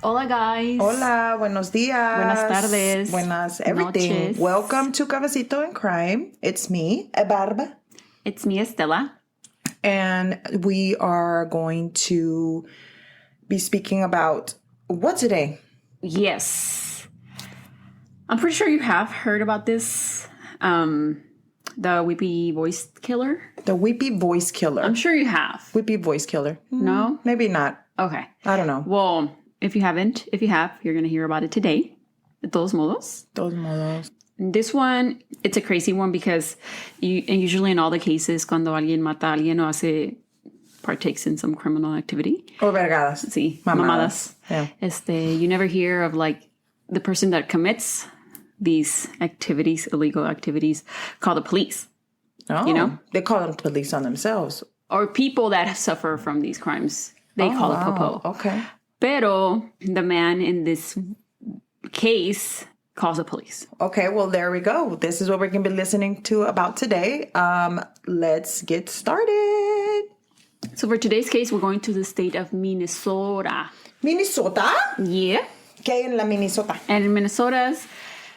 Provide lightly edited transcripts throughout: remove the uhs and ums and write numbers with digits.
Hola, guys. Hola, buenos días. Buenas tardes. Buenas everything. Noches. Welcome to Cafecito and Crime. It's me, Barba. It's me, Estela. And we are going to be speaking about what today? Yes. I'm pretty sure you have heard about this. The weepy-voiced killer. The weepy-voiced killer. I'm sure you have. Weepy-voiced killer. No? Maybe not. Okay. I don't know. Well, if you have, you're going to hear about it today. De todos modos. Todos modos. This one, it's a crazy one because usually in all the cases, cuando alguien mata a alguien o partakes in some criminal activity. O vergadas. Sí, mamadas. Yeah. You never hear of like the person that commits these activities, illegal activities, call the police. Oh, you know? They call them police on themselves. Or people that suffer from these crimes. They call it popo. Okay. Pero the man in this case calls the police. Okay, well, there we go. This is what we're going to be listening to about today. Let's get started. So for today's case, we're going to the state of Minnesota. Minnesota? Yeah. ¿Qué hay en la Minnesota? And in Minnesota's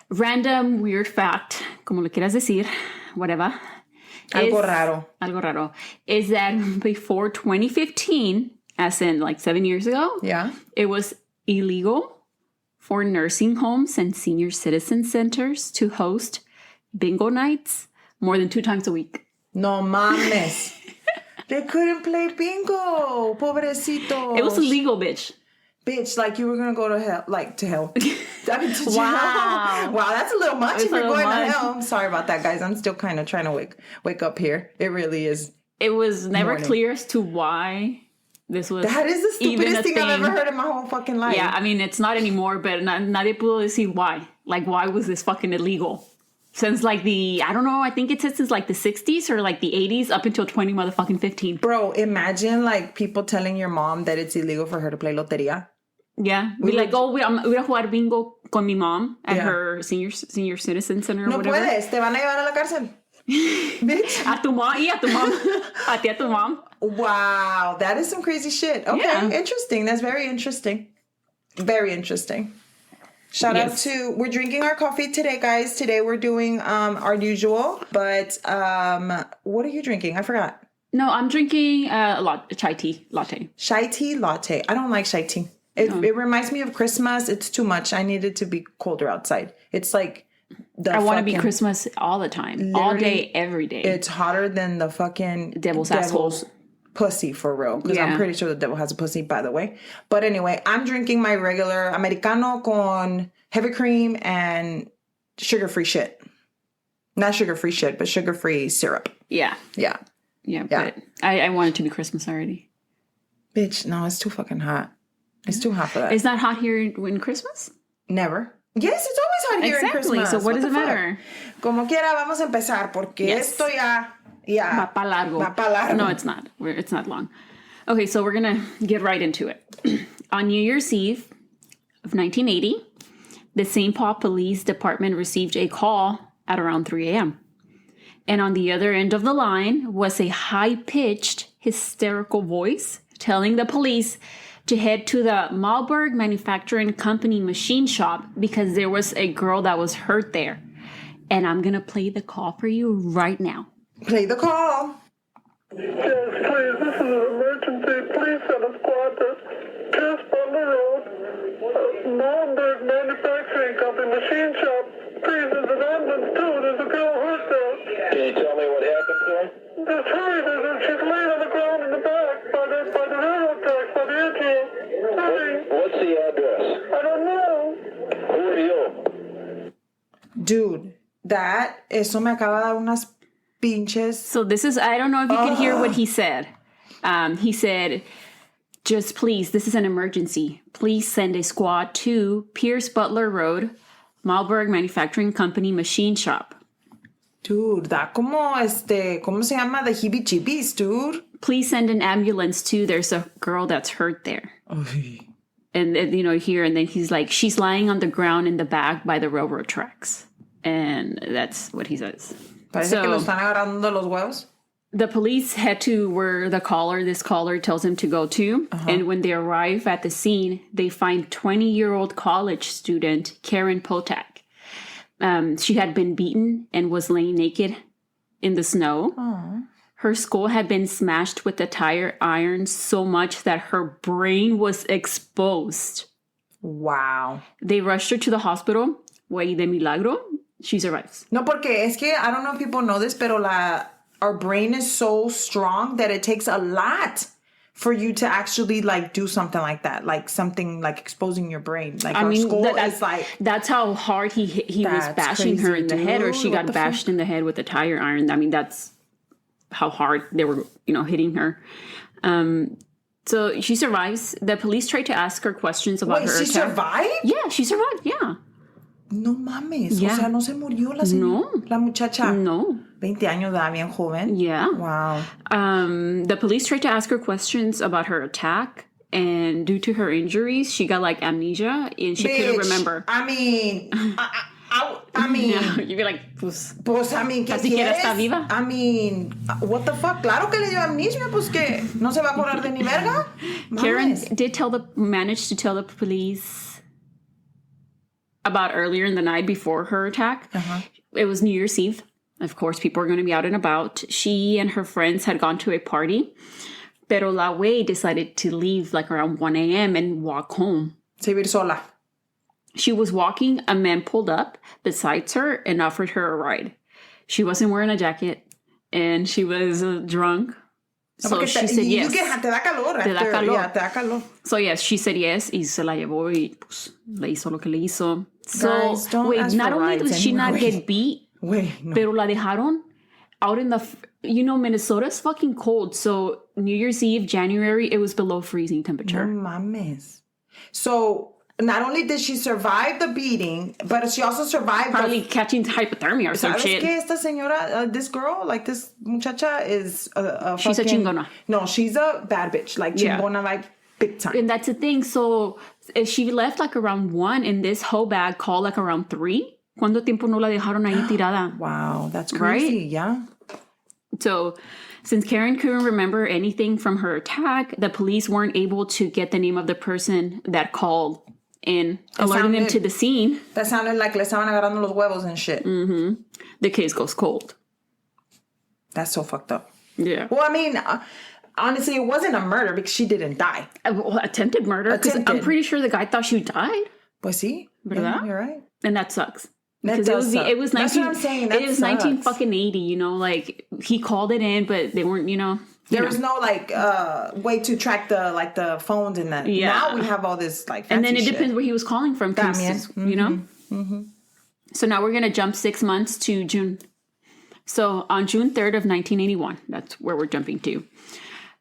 random weird fact, como le quieras decir, whatever. Algo raro. Is that before 2015, as in like 7 years ago, yeah, it was illegal for nursing homes and senior citizen centers to host bingo nights more than 2 times a week. No mames. They couldn't play bingo. Pobrecitos. It was illegal, bitch. Bitch, like you were going to go to hell. Like, to hell. Wow. Wow, that's a little much if you're going to hell. I'm sorry about that, guys. I'm still kind of trying to wake up here. It really is. It was never clear as to why this was. That is the stupidest thing I've ever heard in my whole fucking life. Yeah, I mean, it's not anymore, but nadie pudo decir why. Like, why was this fucking illegal? Since like I think it said since like the 60s or like the 80s up until 2015. Bro, imagine like people telling your mom that it's illegal for her to play loteria. Yeah. We're like, voy a jugar bingo con mi mom at her senior citizen center or no whatever. No puedes, te van a llevar a la cárcel. Bitch. A tu mom y a tu mom. A ti a tu mom. Wow, that is some crazy shit. Okay, yeah. Interesting. That's very interesting. Very interesting. Shout out to, we're drinking our coffee today, guys. Today we're doing our usual, but what are you drinking? I forgot. No, I'm drinking a chai tea latte. Chai tea latte. I don't like chai tea. It reminds me of Christmas. It's too much. I need it to be colder outside. It's like I want to be Christmas all the time. All day, every day. It's hotter than the fucking devil's pussy, for real. Because I'm pretty sure the devil has a pussy, by the way. But anyway, I'm drinking my regular Americano con heavy cream and sugar-free shit. Not sugar-free shit, but sugar-free syrup. Yeah. Yeah. Yeah, but I want it to be Christmas already. Bitch, no, it's too fucking hot. It's too hot for that. It's not hot here in Christmas? Never. Yes, it's always hot here in Christmas. So what does it matter? Como quiera, vamos a empezar, porque esto ya... Va pa largo. No, it's not. It's not long. Okay, so we're going to get right into it. On New Year's Eve of 1980, the St. Paul Police Department received a call at around 3 a.m. And on the other end of the line was a high-pitched, hysterical voice telling the police to head to the Malberg Manufacturing Company machine shop because there was a girl that was hurt there. And I'm going to play the call for you right now. Play the call. Yes, please. This is an emergency. Please send a squad to Pierce Butler Road, Malberg Manufacturing Company machine shop. Please, there's an ambulance too. There's a girl hurt there. Can you tell me what happened to her? Just hurry. She's laying on the ground in the back by the railroad tracks, by the atrium. Hurry. What's the address? I don't know. Who are you? Dude, eso me acaba de dar unas pinches. So this is, I don't know if you could hear what he said. He said, just please, this is an emergency. Please send a squad to Pierce Butler Road, Malberg Manufacturing Company machine shop. Dude, da como ¿cómo se llama? The heebie-jeebies, dude. Please send an ambulance too. There's a girl that's hurt there. And here, and then he's like, she's lying on the ground in the back by the railroad tracks. And that's what he says. Parece que lo están agarrando los huevos. The police head to where this caller tells them to go to. And when they arrive at the scene, they find 20-year-old college student Karen Potak. She had been beaten and was laying naked in the snow. Aww. Her skull had been smashed with a tire iron so much that her brain was exposed. Wow. They rushed her to the hospital. Way de milagro, she survives. No, porque es que, I don't know if people know this, pero our brain is so strong that it takes a lot for you to actually like do something like that, like something like exposing your brain. Like our skull is like, that's how hard he was bashing her in the head, or she got bashed in the head with a tire iron. I mean, that's how hard they were, hitting her. So she survives. The police tried to ask her questions about her attack. Survived? Yeah, she survived. Yeah. No mames. Yeah. O sea, no se murió la señora. No. La muchacha. No. 20 años de edad, bien joven. Yeah. Wow. The police tried to ask her questions about her attack, and due to her injuries, she got like amnesia and she couldn't remember. I mean, I mean, yeah, you'd be like, pues I mean, ¿qué siquiera está viva. I mean, what the fuck? Claro que le dio amnesia, pues que no se va a acordar de ni verga. Karen did manage to tell the police about earlier in the night before her attack. It was New Year's Eve. Of course, people were going to be out and about. She and her friends had gone to a party. Pero La Wei decided to leave like around 1 a.m. and walk home. Se ir sola. She was walking. A man pulled up beside her and offered her a ride. She wasn't wearing a jacket and she was drunk. So she said yes. Te da calor. Te da calor. Yeah, te da calor. So yes, she said yes. Y se la llevó y pues le hizo lo que le hizo. So Guys, don't not only did she not get beat, pero la dejaron out in the... Minnesota's fucking cold. So New Year's Eve, January, it was below freezing temperature. No mames. So not only did she survive the beating, but she also survived... Probably catching hypothermia or some shit. ¿Sabes qué? Esta señora, this girl, like this muchacha is a She's fucking... a chingona. No, she's a bad bitch. Like chingona, like big time. And that's the thing. So if she left like around 1 and this hoe bag called like around 3, ¿cuánto tiempo no la dejaron ahí tirada? Wow, that's crazy. Right? Yeah. So since Karen couldn't remember anything from her attack, the police weren't able to get the name of the person that called and alerting them to the scene. That sounded like le estaban agarrando los huevos and shit. Mm-hmm. The case goes cold. That's so fucked up. Yeah. Well, I mean, honestly, it wasn't a murder because she didn't die. Attempted murder. Because I'm pretty sure the guy thought she died. Pues sí. ¿Verdad? Yeah, you're right. And that sucks. Because it was 19, that's what I'm saying. That it was 1980, like he called it in, but they weren't, There was no like way to track the phones and that. Yeah. Now we have all this like fancy and then it shit. depends where he was calling from, Mm-hmm. So now we're gonna jump 6 months to June. So on June 3rd of 1981, that's where we're jumping to.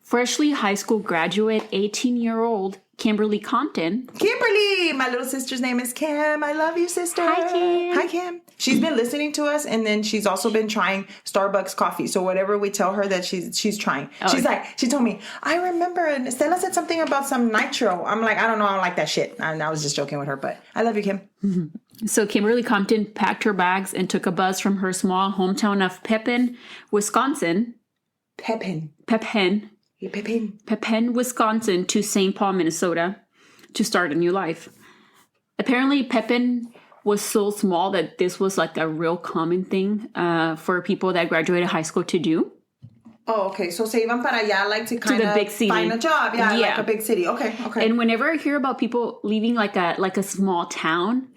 Freshly high school graduate, 18-year-old Kimberly Compton. Kimberly! My little sister's name is Kim. I love you, sister. Hi, Kim. Hi, Kim. She's been listening to us, and then she's also been trying Starbucks coffee. So whatever we tell her that she's trying. She told me, I remember, and Stella said something about some nitro. I'm like, I don't know. I don't like that shit. And I was just joking with her, but I love you, Kim. Mm-hmm. So Kimberly Compton packed her bags and took a bus from her small hometown of Pepin, Wisconsin. Pepin, Wisconsin to St. Paul, Minnesota to start a new life. Apparently, Pepin was so small that this was like a real common thing for people that graduated high school to do. Oh, okay. So se iban para allá like to kind of find a job. Yeah, like a big city. Okay. And whenever I hear about people leaving like a small town,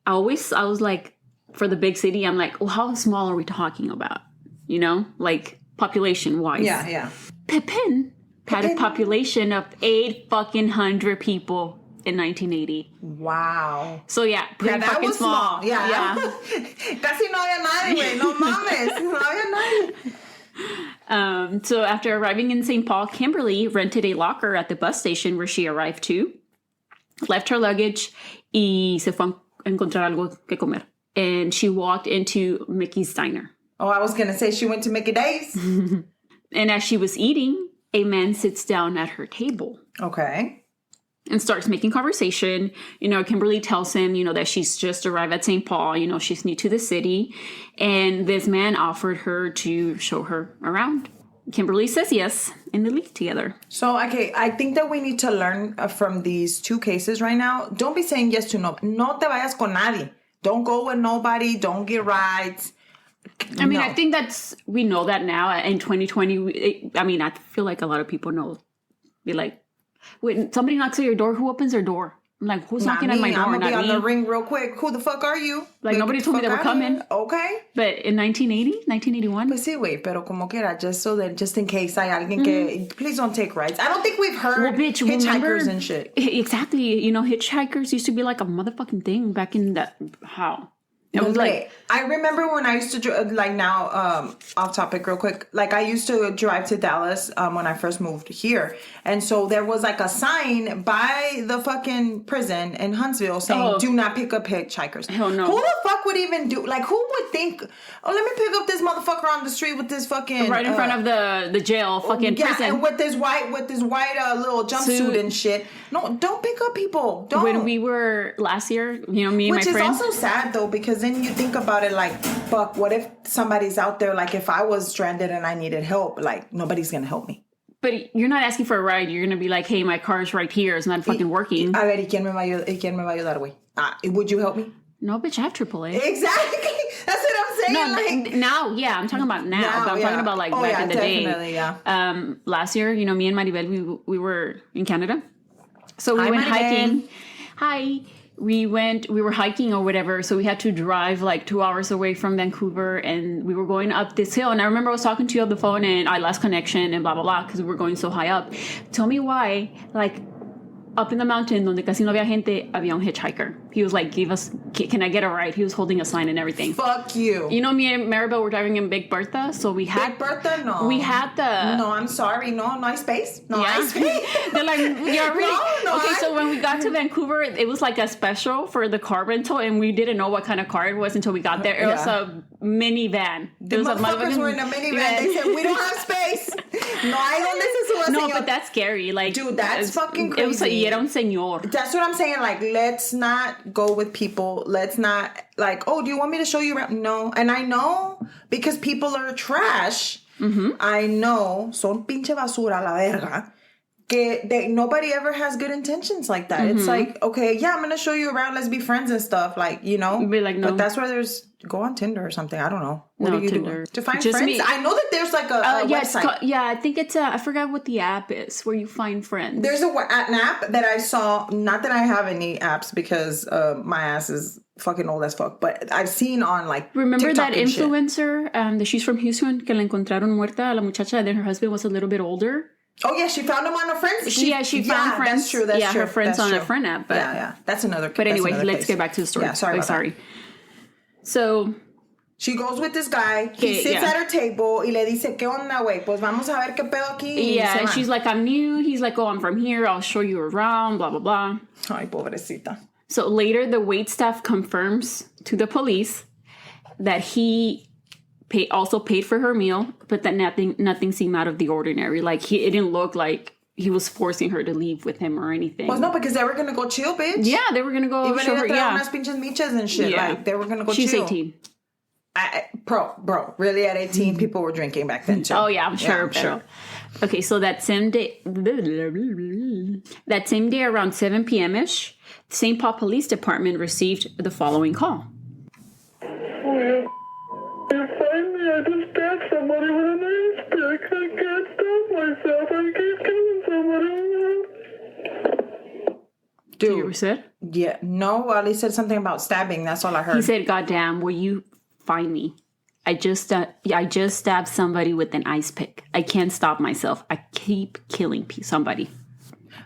I was like, for the big city, I'm like, well, how small are we talking about? Like population-wise. Yeah. Pepin had a population of 800 people in 1980. Wow. So yeah, pretty that fucking was small. Yeah. Casi no había nadie, güey. No mames. No había nadie. So after arriving in St. Paul, Kimberly rented a locker at the bus station where she arrived to, left her luggage, y se fue a encontrar algo que comer. And she walked into Mickey's Diner. Oh, I was going to say she went to Mickey D's. And as she was eating, a man sits down at her table. Okay. And starts making conversation. Kimberly tells him, that she's just arrived at St. Paul. She's new to the city. And this man offered her to show her around. Kimberly says yes, and they leave together. So, okay, I think that we need to learn from these two cases right now. Don't be saying yes to no. No te vayas con nadie. Don't go with nobody. Don't get rides. I mean, I think we know that now in 2020. I feel like a lot of people know. Be like, when somebody knocks at your door, who opens their door? I'm like, who's knocking at my door? I'm going to be on the ring real quick. Who the fuck are you? Like, nobody told me they were coming. Okay. But in 1981? Pues sí, güey, pero como quiera, just in case hay alguien que... Please don't take rides. I don't think we've heard hitchhikers and shit. Exactly. You know, hitchhikers used to be like a motherfucking thing back in that... How? It was like... I remember when I used to... Like now, off topic real quick. Like, I used to drive to Dallas when I first moved here. And so there was like a sign by the fucking prison in Huntsville saying, do not pick up hitchhikers. Hell no. Who the fuck would even do... Like, who would think, let me pick up this motherfucker on the street with this fucking... Right in front of the jail fucking prison. And with this white little jumpsuit and shit. No, don't pick up people. Don't. When we were last year, me and my friends... Which is also sad, though, because then you think about it like, fuck, what if somebody's out there, like if I was stranded and I needed help, like nobody's gonna help me. But you're not asking for a ride. You're gonna be like, hey, my car's right here. It's not fucking working. A ver, ¿y quién me va a ayudar, güey? Would you help me? No, bitch, I have AAA. Exactly. That's what I'm saying. No, like, now, yeah, I'm talking about now. But I'm talking about like back in the day. Yeah. Last year, me and Maribel, we were in Canada. So we went hiking. Hi. We were hiking or whatever, so we had to drive like 2 hours away from Vancouver, and we were going up this hill. And I remember I was talking to you on the phone, and I lost connection and blah, blah, blah, because we were going so high up. Tell me why, like, up in the mountain, donde casi no había gente, había un hitchhiker. He was like, can I get a ride? He was holding a sign and everything. Fuck you. You know, me and Maribel were driving in Big Bertha, so we had... Big Bertha? No. We had the... No, I'm sorry. No hay space. No hay space. They're like, yeah, really? No, okay, so when we got to Vancouver, it was like a special for the car rental, and we didn't know what kind of car it was until we got there. It was a minivan. The motherfuckers were in a minivan. They said, we don't have space. No hay donde se suba, No, but that's scary. Like, dude, that's fucking crazy. It was y era un señor. That's what I'm saying. Like, let's not go with people. Let's not, like, oh, do you want me to show you around? No. And I know, because people are trash. Mm-hmm. I know, son pinche basura la verga. Nobody ever has good intentions like that. Mm-hmm. It's like, okay, yeah, I'm going to show you around. Let's be friends and stuff. Like, you know. Be like, no. But that's where go on Tinder or something. I don't know. What do you Tinder. do? To find friends? Me. I know that there's like a website. I think it's I forgot what the app is where you find friends. There's an app that I saw. Not that I have any apps because my ass is fucking old as fuck. But I've seen on like Remember TikTok that influencer that she's from Houston que la encontraron muerta, la muchacha, and then her husband was a little bit older. Oh, yeah, she found him on a friend's. She found friends. That's true. That's true. Her friends on a friend app. But, yeah. That's another case. But anyway, let's get back to the story. Yeah, sorry. So... She goes with this guy. He sits at her table y le dice, ¿qué onda, güey? Pues vamos a ver qué pedo aquí. Yeah, and she's like, I'm new. He's like, oh, I'm from here. I'll show you around, blah, blah, blah. Ay, pobrecita. So later, the waitstaff confirms to the police that he... also paid for her meal, but that nothing seemed out of the ordinary. Like, it didn't look like he was forcing her to leave with him or anything. Well, no, because they were going to go chill, bitch. Yeah, they were going to go show her, unas pinches michas and shit. Yeah. Like, they were going to go chill. She's 18. Bro, really at 18, people were drinking back then, too. Oh, yeah, I'm sure. Okay, so that same day around 7 p.m.-ish, the St. Paul Police Department received the following call. Finally, I just stabbed somebody with an ice pick. I can't stop myself. I keep killing somebody. Dude. You ever said? Yeah. No, well, he said something about stabbing. That's all I heard. He said, "Goddamn, will you find me? I just stabbed somebody with an ice pick. I can't stop myself. I keep killing somebody."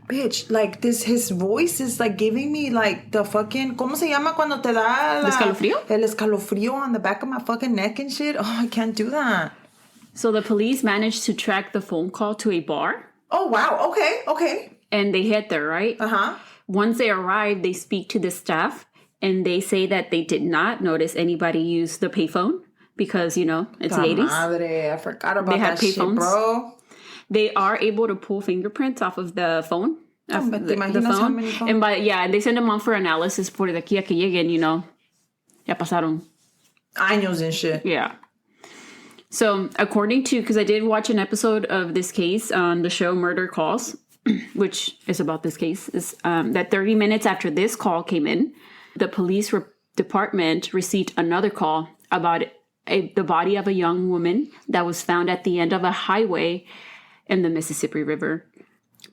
Bitch, like his voice is like giving me like the fucking, ¿cómo se llama cuando te da el escalofrío? El escalofrío on the back of my fucking neck and shit. Oh, I can't do that. So the police managed to track the phone call to a bar. Oh, wow. Okay. And they head there, right? Uh-huh. Once they arrive, they speak to the staff, and they say that they did not notice anybody use the payphone because, you know, it's the 80s. Madre, I forgot about they had that payphones. Shit, bro. They are able to pull fingerprints off of the phone. The phone. And they send them on for analysis for the aquí a que lleguen, you know. Ya pasaron años and shit. Yeah. So according to, because I did watch an episode of this case on the show Murder Calls, which is about this case, is that 30 minutes after this call came in, the police department received another call about the body of a young woman that was found at the end of a highway in the Mississippi River.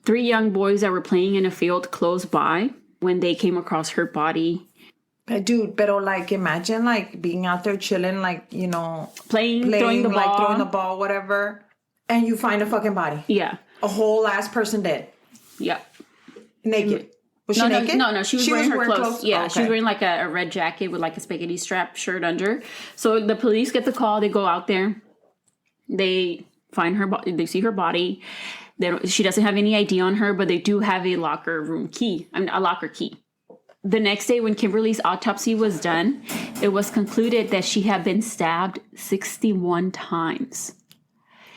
3 young boys that were playing in a field close by when they came across her body. Dude, pero like imagine like being out there chilling, like, you know, playing throwing the ball, whatever, and you find a fucking body. Yeah. A whole ass person dead. Yeah. Naked. Was she naked? No. She was wearing her clothes. Yeah, okay. She was wearing like a red jacket with like a spaghetti strap shirt under. So the police get the call. They go out there. They find her. They see her body. She doesn't have any ID on her, but they do have a locker key. The next day, when Kimberly's autopsy was done, it was concluded that she had been stabbed 61 times.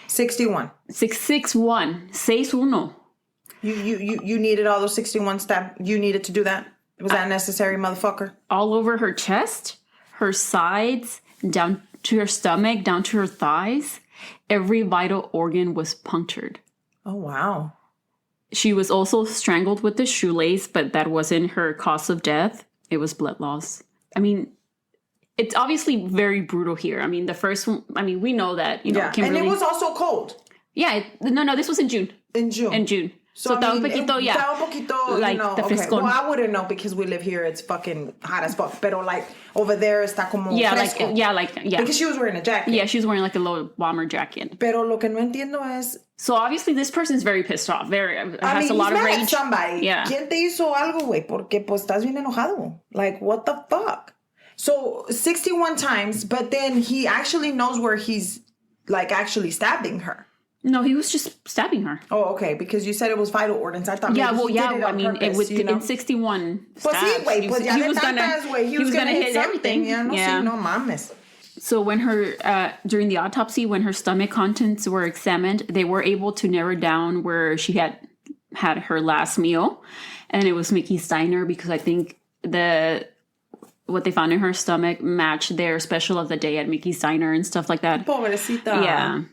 61. 661. 61. You needed all those 61 stab. You needed to do that? Was that necessary, motherfucker? All over her chest, her sides, down to her stomach, down to her thighs. Every vital organ was punctured. Oh, wow. She was also strangled with the shoelace, but that wasn't her cause of death. It was blood loss. I mean, it's obviously very brutal here. I mean, the first one, I mean, we know that, Kimberly. And it was also cold. Yeah. No, this was in June. In June. So estaba un poquito, like, the frescón. Well, I wouldn't know because we live here. It's fucking hot as fuck. Pero like over there está como fresco. Because she was wearing a jacket. Yeah, she was wearing like a little bomber jacket. Pero lo que no entiendo es... So obviously this person's very pissed off. Has a lot of rage. Somebody. Yeah. ¿Quién te hizo algo, güey? Porque pues estás bien enojado. Like, what the fuck? So 61 times, but then he actually knows where he's like actually stabbing her. No, he was just stabbing her. Oh, okay. Because you said it was vital organs. I thought maybe he did it on purpose, in 61 stabs, he was gonna hit everything. No mames. So when during the autopsy, when her stomach contents were examined, they were able to narrow down where she had her last meal, and it was Mickey's Diner because I think what they found in her stomach matched their special of the day at Mickey's Diner and stuff like that. Pobrecita. Yeah.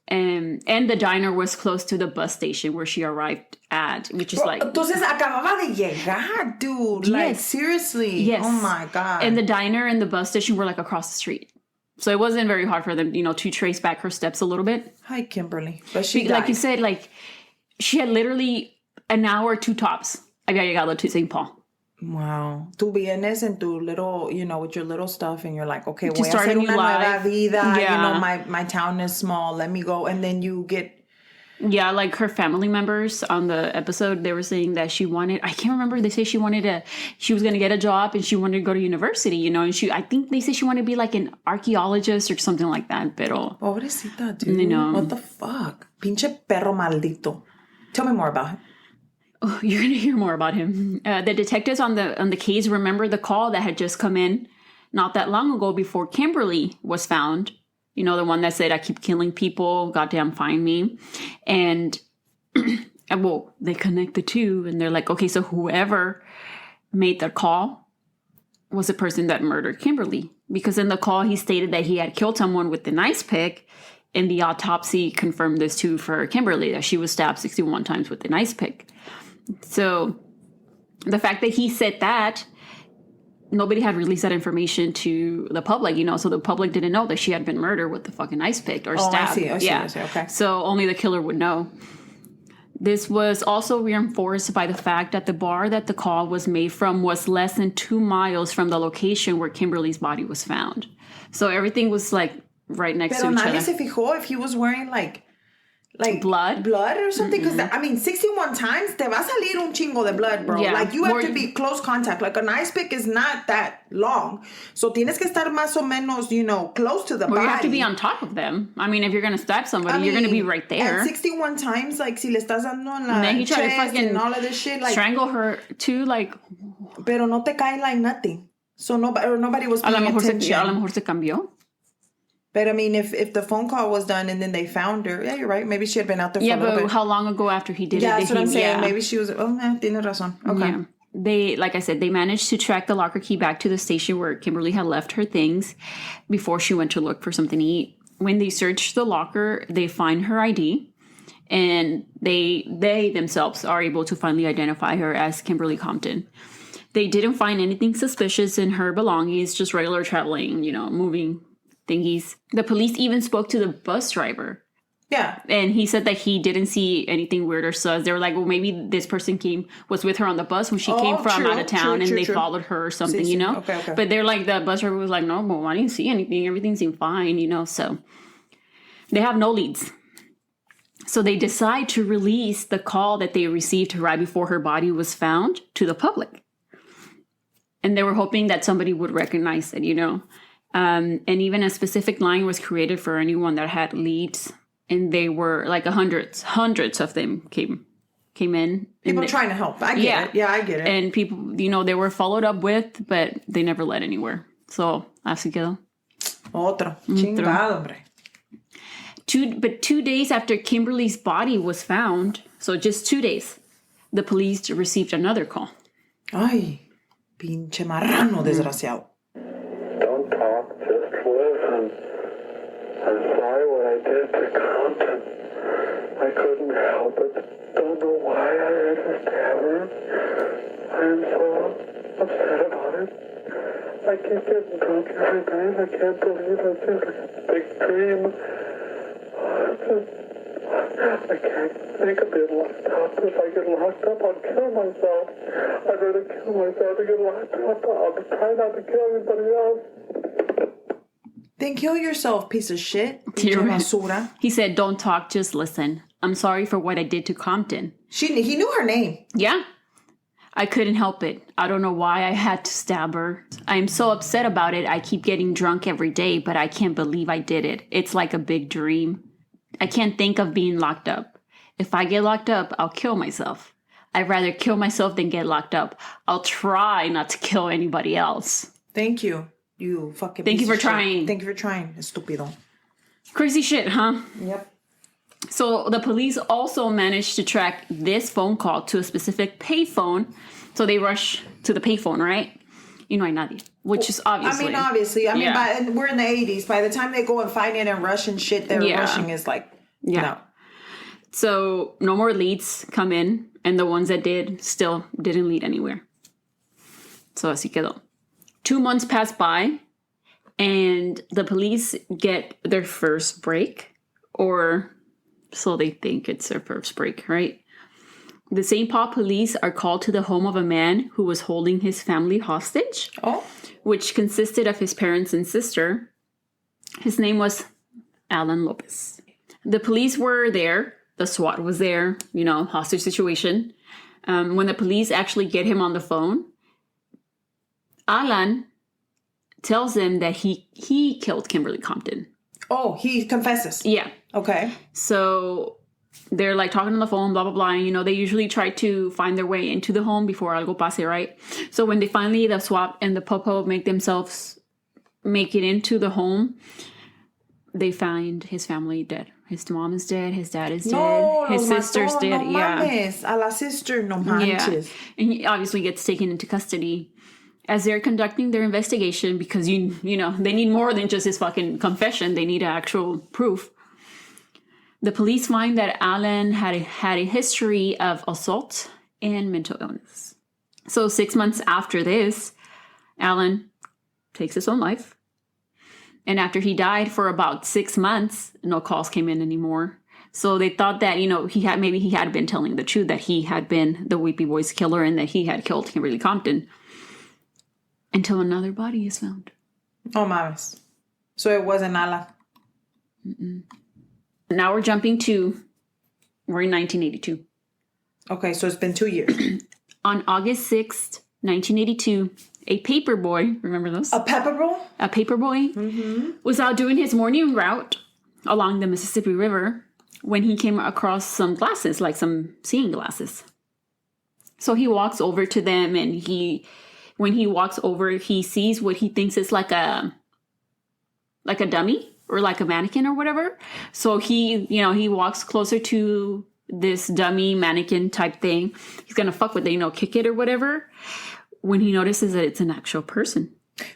And the diner was close to the bus station where she arrived at, which is like... Entonces acababa de llegar, dude. Yes. Like, seriously. Yes. Oh, my God. And the diner and the bus station were like across the street. So it wasn't very hard for them, to trace back her steps a little bit. Hi, Kimberly. But she died. Like you said, like, she had literally an hour or 2 tops. Había llegado to St. Paul. Wow. Tú vienes en tu little, with your little stuff, and you're like, okay, voy a start hacer a new una nueva life. vida. Yeah. My town is small. Let me go. And then you get... Yeah, like her family members on the episode, they were saying that she wanted, I can't remember, they say she was going to get a job and she wanted to go to university, and I think they say she wanted to be like an archaeologist or something like that, pero... Pobrecita, dude. What the fuck? Pinche perro maldito. Tell me more about him. Oh, you're going to hear more about him. The detectives on the case remember the call that had just come in not that long ago before Kimberly was found. The one that said, I keep killing people, goddamn find me. And, they connect the two and they're like, okay, so whoever made the call was the person that murdered Kimberly. Because in the call, he stated that he had killed someone with an ice pick. And the autopsy confirmed this too for Kimberly, that she was stabbed 61 times with an ice pick. So the fact that he said that, nobody had released that information to the public, so the public didn't know that she had been murdered with the fucking ice pick or stabbed. I see. Okay. So only the killer would know. This was also reinforced by the fact that the bar that the call was made from was less than 2 miles from the location where Kimberly's body was found. So everything was like right next to each other. Pero nadie se fijó if he was wearing like blood or something, because 61 times te va a salir un chingo de blood, bro. Like you have to be close contact. Like an ice pick is not that long, so tienes que estar más o menos close to the body. You have to be on top of them. I mean, if you're gonna stab somebody, you're gonna be right there. And 61 times, like si le estás dando en la and then he tried to fucking and all of this shit, like strangle her too, like. Pero no te cae like nothing. So nobody was paying attention. A lo mejor se cambió. But I mean, if the phone call was done and then they found her, yeah, you're right. Maybe she had been out there for a little bit. Yeah, but how long ago after he did it? Yeah, that's what I'm saying. Maybe she was, tiene razón. Okay. Yeah. They, like I said, they managed to track the locker key back to the station where Kimberly had left her things before she went to look for something to eat. When they search the locker, they find her ID, and they themselves are able to finally identify her as Kimberly Compton. They didn't find anything suspicious in her belongings, just regular traveling, moving thingies. The police even spoke to the bus driver. Yeah. And he said that he didn't see anything weird or sus. They were like, well, maybe this person was with her on the bus when she came from out of town, and they followed her or something, Okay. But they're like, the bus driver was like, no, well, I didn't see anything. Everything seemed fine, so they have no leads. So they decide to release the call that they received right before her body was found to the public. And they were hoping that somebody would recognize it, and even a specific line was created for anyone that had leads. And they were like hundreds of them came in. People trying to help. I get it. Yeah, I get it. And people, they were followed up with, but they never led anywhere. So, así quedó. Otro. Chingado, hombre. 2 days after Kimberly's body was found, so just 2 days, the police received another call. Ay, pinche marrano desgraciado. Don't talk, just listen. I'm sorry what I did to Compton. I couldn't help it. Don't know why I had to stab her. I am so upset about it. I keep getting drunk every night. I can't believe it's just like a big dream. I can't think of being locked up. If I get locked up, I'll kill myself. I'd rather kill myself than get locked up. I'll try not to kill anybody else. Then kill yourself, piece of shit. Basura. He said, don't talk, just listen. I'm sorry for what I did to Compton. He knew her name. Yeah. I couldn't help it. I don't know why I had to stab her. I am so upset about it. I keep getting drunk every day, but I can't believe I did it. It's like a big dream. I can't think of being locked up. If I get locked up, I'll kill myself. I'd rather kill myself than get locked up. I'll try not to kill anybody else. Thank you. You fucking Thank you for trying. Thank you for trying, estúpido. Crazy shit, huh? Yep. So the police also managed to track this phone call to a specific payphone. So they rush to the payphone, right? Hay nadie. Which is obviously. Obviously. We're in the 80s. By the time they go and find it and rush and shit, their rushing is like, no. So no more leads come in. And the ones that did still didn't lead anywhere. So así quedó. 2 months pass by, and the police get their first break, or so they think it's their first break, right? The St. Paul police are called to the home of a man who was holding his family hostage, which consisted of his parents and sister. His name was Alan Lopez. The police were there. The SWAT was there, hostage situation. When the police actually get him on the phone, Alan tells them that he killed Kimberly Compton. Oh, he confesses. Yeah. Okay. So they're like talking on the phone, blah, blah, blah. And, they usually try to find their way into the home before algo pase, right? So when they finally, the SWAT and the Popo make it into the home, they find his family dead. His mom is dead. His dad is dead. His sister's dead. No mames. A la sister, no manches. Yeah. And he obviously gets taken into custody as they're conducting their investigation, because they need more than just his fucking confession. They need actual proof. The police find that Alan had a history of assault and mental illness. So 6 months after this, Alan takes his own life. And after he died for about 6 months, no calls came in anymore. So they thought that, he had been telling the truth, that he had been the weepy-voiced killer and that he had killed Kimberly Compton. Until another body is found. Oh, mames. So it wasn't Alan. Now we're in 1982. Okay, so it's been 2 years. On August 6th, 1982, a paper boy, remember those? A pepper boy? A paper boy was out doing his morning route along the Mississippi River when he came across some glasses, like some seeing glasses. So he walks over to them, and when he walks over, he sees what he thinks is like a dummy or like a mannequin or whatever. So he walks closer to this dummy mannequin type thing. He's going to fuck with it, kick it or whatever. When he notices that it's an actual person.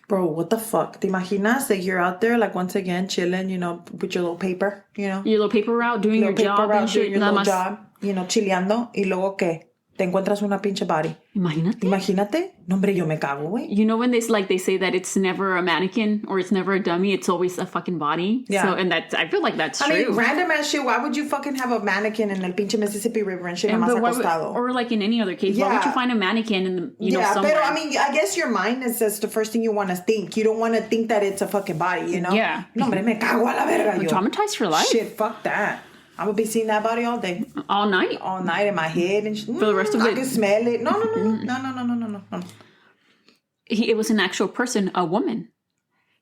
Bro, what the fuck? ¿Te imaginas that you're out there, like, once again, chilling, with your little paper, Your little paper route, doing your job and shit. Doing your little job, chileando, y luego, ¿qué? Te encuentras una pinche body. Imagínate. No, hombre, yo me cago, güey. You know when they say that it's never a mannequin or it's never a dummy, it's always a fucking body? Yeah. So, and I feel like that's true. I mean, random ass shit, why would you fucking have a mannequin in el pinche Mississippi River and shit nomás acostado? Or like in any other case, why would you find a mannequin in somewhere? Pero I mean, I guess your mind is just the first thing you want to think. You don't want to think that it's a fucking body, Yeah. No, hombre, me cago a la verga, yo. Traumatized for life. Shit, fuck that. I'm going to be seeing that body all day. All night? All night in my head. And for the rest of I it? can smell it. No. It was an actual person, a woman.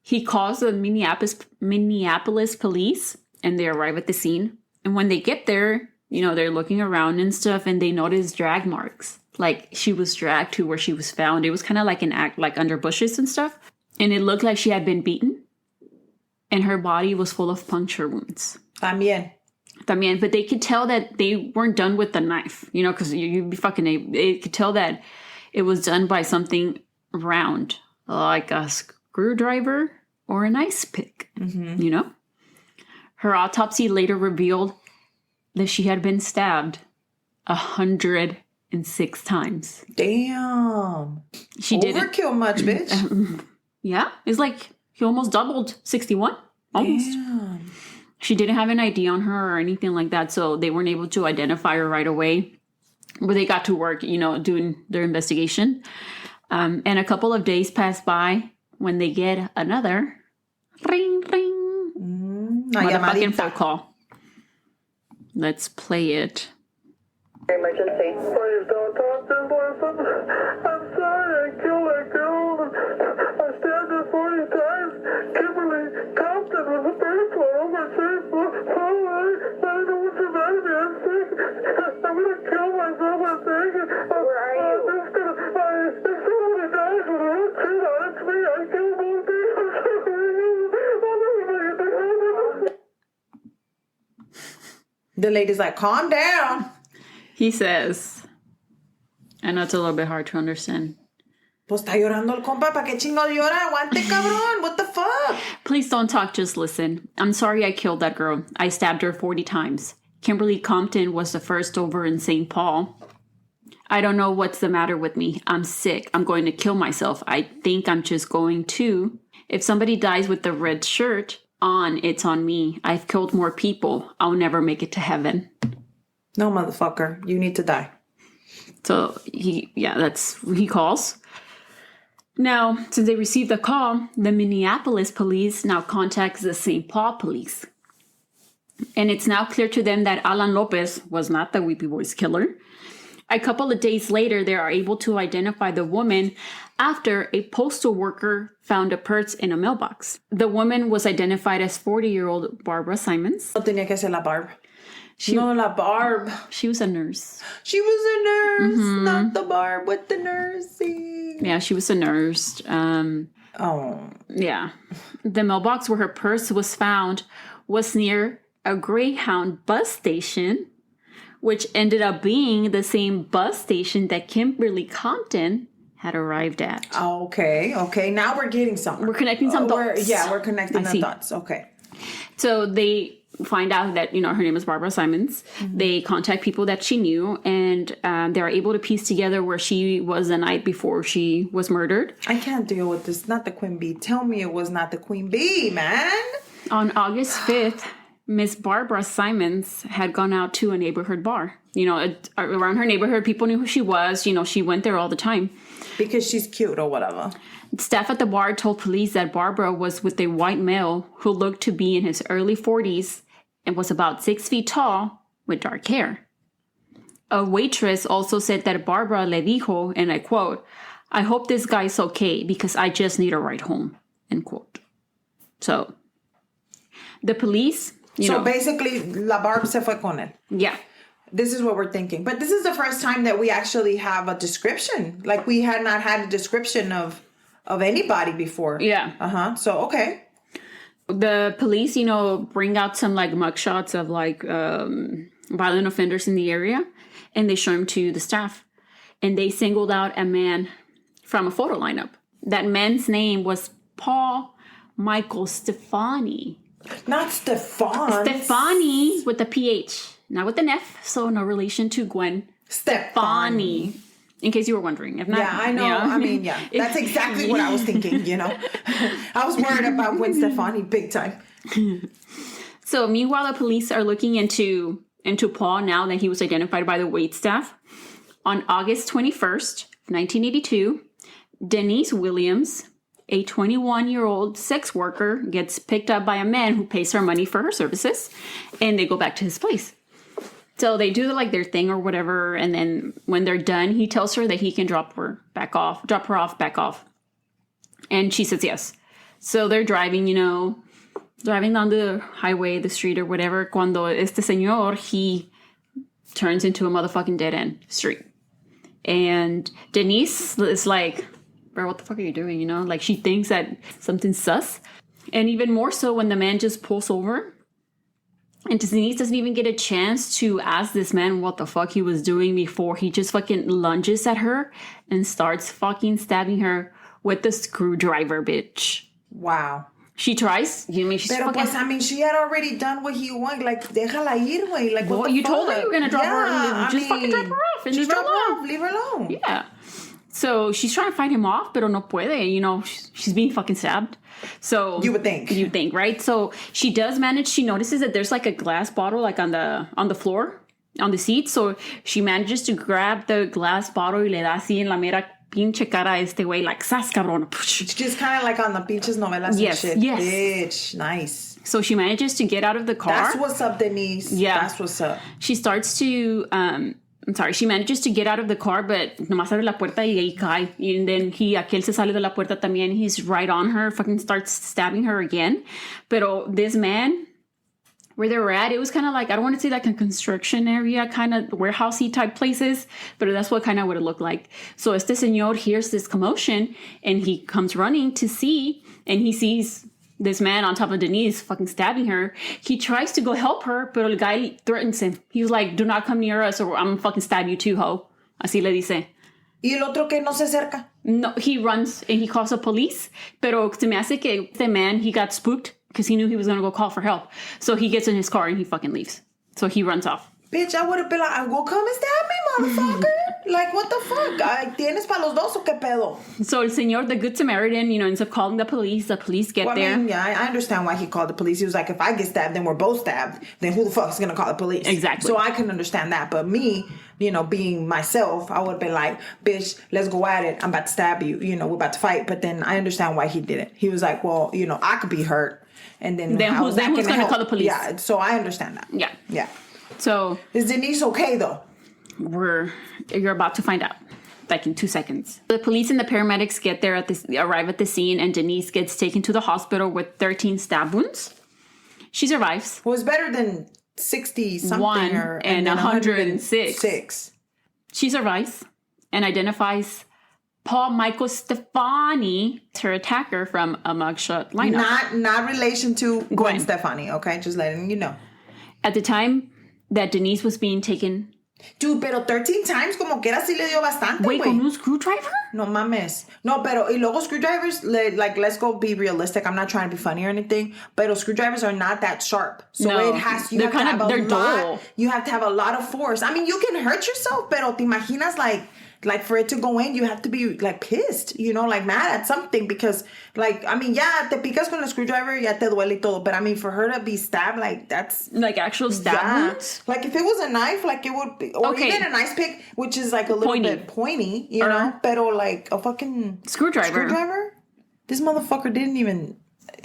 He calls the Minneapolis police, and they arrive at the scene. And when they get there, they're looking around and stuff, and they notice drag marks. Like, she was dragged to where she was found. It was kind of like an act, like under bushes and stuff. And it looked like she had been beaten. And her body was full of puncture wounds. También, but they could tell that they weren't done with the knife, because you'd be fucking. They could tell that it was done by something round, like a screwdriver or an ice pick. Mm-hmm. Her autopsy later revealed that she had been stabbed 106 times. Damn, she did overkill much, bitch. Yeah, it's like he almost doubled 61. Almost. Damn. She didn't have an ID on her or anything like that, so they weren't able to identify her right away. But they got to work, doing their investigation. And a couple of days passed by when they get another ring, motherfucking phone call. Let's play it. Emergency. Please don't talk to listen. I'm sorry I killed that girl. I stabbed her 40 times. Kimberly Compton was the first one. Oh my God. I don't know what's the matter with me. I'm sick. I'm going to kill myself. I'm sick. Where are you? If somebody dies with a root shit on it's me. I killed both people. The lady's like, calm down. He says, I know it's a little bit hard to understand. Pues está llorando el compa, ¿pa' qué chingo llora? Aguante, cabrón. What the fuck? Please don't talk, just listen. I'm sorry I killed that girl. I stabbed her 40 times. Kimberly Compton was the first over in St. Paul. I don't know what's the matter with me. I'm sick. I'm going to kill myself. I think I'm just going to. If somebody dies with the red shirt on, it's on me. I've killed more people. I'll never make it to heaven. No, motherfucker. You need to die. So he calls. Now, since they received the call, the Minneapolis police now contacts the St. Paul police. And it's now clear to them that Alan Lopez was not the weepy-voiced killer. A couple of days later, they are able to identify the woman after a postal worker found a purse in a mailbox. The woman was identified as 40-year-old Barbara Simons. No tenía que ser la Barb. La Barb. She was a nurse. She was a nurse, not the Barb with the nursing. Yeah, she was a nurse. Yeah. The mailbox where her purse was found was near a Greyhound bus station, which ended up being the same bus station that Kimberly Compton had arrived at. Okay. Now we're getting something. We're connecting some dots. We're connecting the dots. Okay. So they find out that, her name is Barbara Simons. Mm-hmm. They contact people that she knew, and they're able to piece together where she was the night before she was murdered. I can't deal with this. Not the Queen Bee. Tell me it was not the Queen Bee, man. On August 5th, Miss Barbara Simons had gone out to a neighborhood bar. Around her neighborhood, people knew who she was. She went there all the time. Because she's cute or whatever. Staff at the bar told police that Barbara was with a white male who looked to be in his early 40s and was about 6 feet tall with dark hair. A waitress also said that Barbara le dijo, and I quote, "I hope this guy's okay because I just need a ride home," end quote. So, the police, So basically, La Barb se fue con él. Yeah. This is what we're thinking. But this is the first time that we actually have a description. Like, we had not had a description of anybody before. Yeah. So, okay. The police, bring out some, mugshots of, violent offenders in the area. And they show them to the staff. And they singled out a man from a photo lineup. That man's name was Paul-Michael Stephani. Not Stefan. Stephani with the PH, not with an F, so no relation to Gwen Stefani. In case you were wondering. If not, yeah, I know. I mean, yeah. That's exactly what I was thinking, I was worried about Gwen Stefani big time. So meanwhile, the police are looking into Paul now that he was identified by the wait staff. On August 21st, 1982, Denise Williams, a 21-year-old sex worker, gets picked up by a man who pays her money for her services, and they go back to his place. So they do their thing or whatever, and then when they're done, he tells her that he can drop her off, back off. And she says yes. So they're driving, driving down the highway, the street or whatever, cuando este señor, he turns into a motherfucking dead-end street. And Denise is like, bro, what the fuck are you doing, Like, she thinks that something's sus. And even more so when the man just pulls over. And Denise doesn't even get a chance to ask this man what the fuck he was doing before he just fucking lunges at her and starts fucking stabbing her with the screwdriver, bitch. Wow. She tries. She's Pero fucking... pues, she had already done what he wanted. Like, déjala ir, güey. Like, what the you fuck? told her you were going to drop her. Just fucking drop her off. And just drop her off. Leave her alone. Yeah. So she's trying to fight him off, pero no puede. She's being fucking stabbed. So you would think. You think, right? So she does manage. She notices that there's like a glass bottle like on the floor, on the seat. So she manages to grab the glass bottle y le da así en la mera pinche cara a este güey, like, sas, cabrón. It's just kind of like on the pinches novelas yes, and shit. Yes. Bitch, nice. So she manages to get out of the car. That's what's up, Denise. Yeah. That's what's up. She starts to, she manages to get out of the car, but nomás abre la puerta y ahí cae. And then aquel se sale de la puerta también. He's right on her, fucking starts stabbing her again. Pero this man, where they were at, it was kind of like, I don't want to say like a construction area, kind of warehousey type places, but that's what kind of would it look like. So este señor hears this commotion and he comes running to see, and he sees this man on top of Denise fucking stabbing her. He tries to go help her, but el guy threatens him. He was like, do not come near us or I'm gonna fucking stab you too, ho. Así le dice. ¿Y el otro que no se acerca? No, he runs and he calls the police. Pero se me hace que the man, he got spooked because he knew he was gonna go call for help. So he gets in his car and he fucking leaves. So he runs off. Bitch, I would have been like, well, come and stab me, motherfucker. Like, what the fuck? ¿Tienes para los dos o qué pedo? So el señor, the good Samaritan, ends up calling the police. The police get there. I mean, yeah, I understand why he called the police. He was like, if I get stabbed, then we're both stabbed. Then who the fuck is going to call the police? Exactly. So I can understand that. But me, being myself, I would have been like, bitch, let's go at it. I'm about to stab you. We're about to fight. But then I understand why he did it. He was like, well, I could be hurt. And then who's going to call the police? Yeah, so I understand that. Yeah. Yeah. So is Denise okay though? You're about to find out, like in 2 seconds. The police and the paramedics arrive at the scene, and Denise gets taken to the hospital with 13 stab wounds. She survives. Well, it's better than 60 something and 106. 6. She survives and identifies Paul-Michael Stephani, her attacker, from a mugshot lineup. Not relation to Gwen Stefani, okay? Just letting you know. At the time that Denise was being taken... Dude, pero 13 times como que era sí le dio bastante, Wait, con un screwdriver? No mames. No, pero y luego screwdrivers, like, let's go be realistic. I'm not trying to be funny or anything, pero screwdrivers are not that sharp. So no, you have to have dull. You have to have a lot of force. I mean, you can hurt yourself, pero te imaginas like for it to go in, you have to be like pissed, like mad at something, because like, I mean, yeah, te picas con a screwdriver, ya te duele y todo, but I mean, for her to be stabbed, like, that's... Like actual stab wounds? Like if it was a knife, like it would be, or even an ice pick, which is like a little bit pointy, know, pero like a fucking... Screwdriver? This motherfucker didn't even...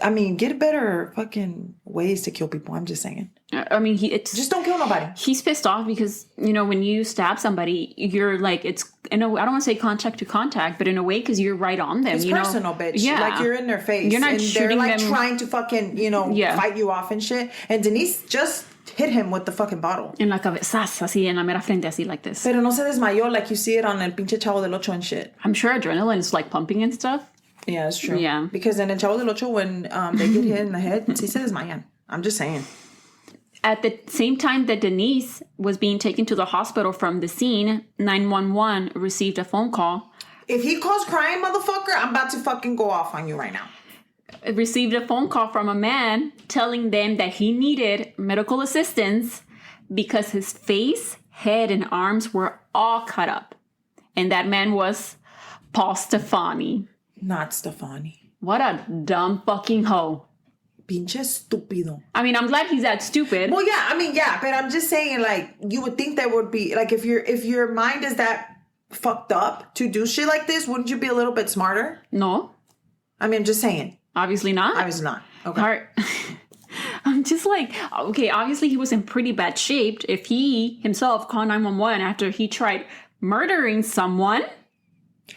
I mean, get better fucking ways to kill people. I'm just saying. I mean, just don't kill nobody. He's pissed off because, when you stab somebody, you're like, I don't want to say contact to contact, but in a way, because you're right on them. It's personal, bitch. Yeah. Like you're in their face. You're not and shooting they're like them. Trying to fucking, fight you off and shit. And Denise just hit him with the fucking bottle. En la cabeza, así, en la mera frente, así, like this. Pero no se desmayó like you see it on El Pinche Chavo del Ocho and shit. I'm sure adrenaline is like pumping and stuff. Yeah, it's true. Yeah. Because in El Chavo del Ocho, when they get hit in the head, sí se desmayan. I'm just saying. At the same time that Denise was being taken to the hospital from the scene, 911 received a phone call. If he calls crying, motherfucker, I'm about to fucking go off on you right now. Received a phone call from a man telling them that he needed medical assistance because his face, head, and arms were all cut up. And that man was Paul Stephani. Not Stephani. What a dumb fucking hoe. Pinche estúpido. I mean, I'm glad he's that stupid. Well, yeah, I mean, yeah, but I'm just saying, like, you would think there would be, like, if your mind is that fucked up to do shit like this, wouldn't you be a little bit smarter? No. I mean, I'm just saying. Obviously not. Obviously not. Okay. I'm just like, okay, obviously he was in pretty bad shape. If he himself called 911 after he tried murdering someone.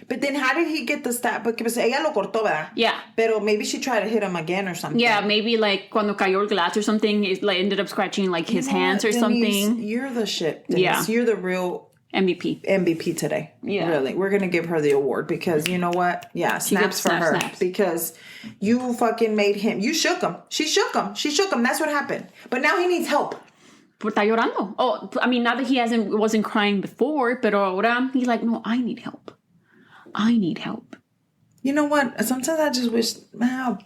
But then how did he get the stab? Porque pues ella lo cortó, ¿verdad? Yeah. Pero maybe she tried to hit him again or something. Yeah, maybe like cuando cayó el glass or something, it like ended up scratching like his hands or Denise, something. You're the shit, Denise. Yeah. You're the real MVP today. Yeah. Really. We're going to give her the award because you know what? Yeah, snaps for her. Snaps. Because you fucking made him. You shook him. She shook him. That's what happened. But now he needs help. Está llorando. Oh, I mean, not that he wasn't crying before, pero ahora he's like, no, I need help. You know what? Sometimes I just wish. Go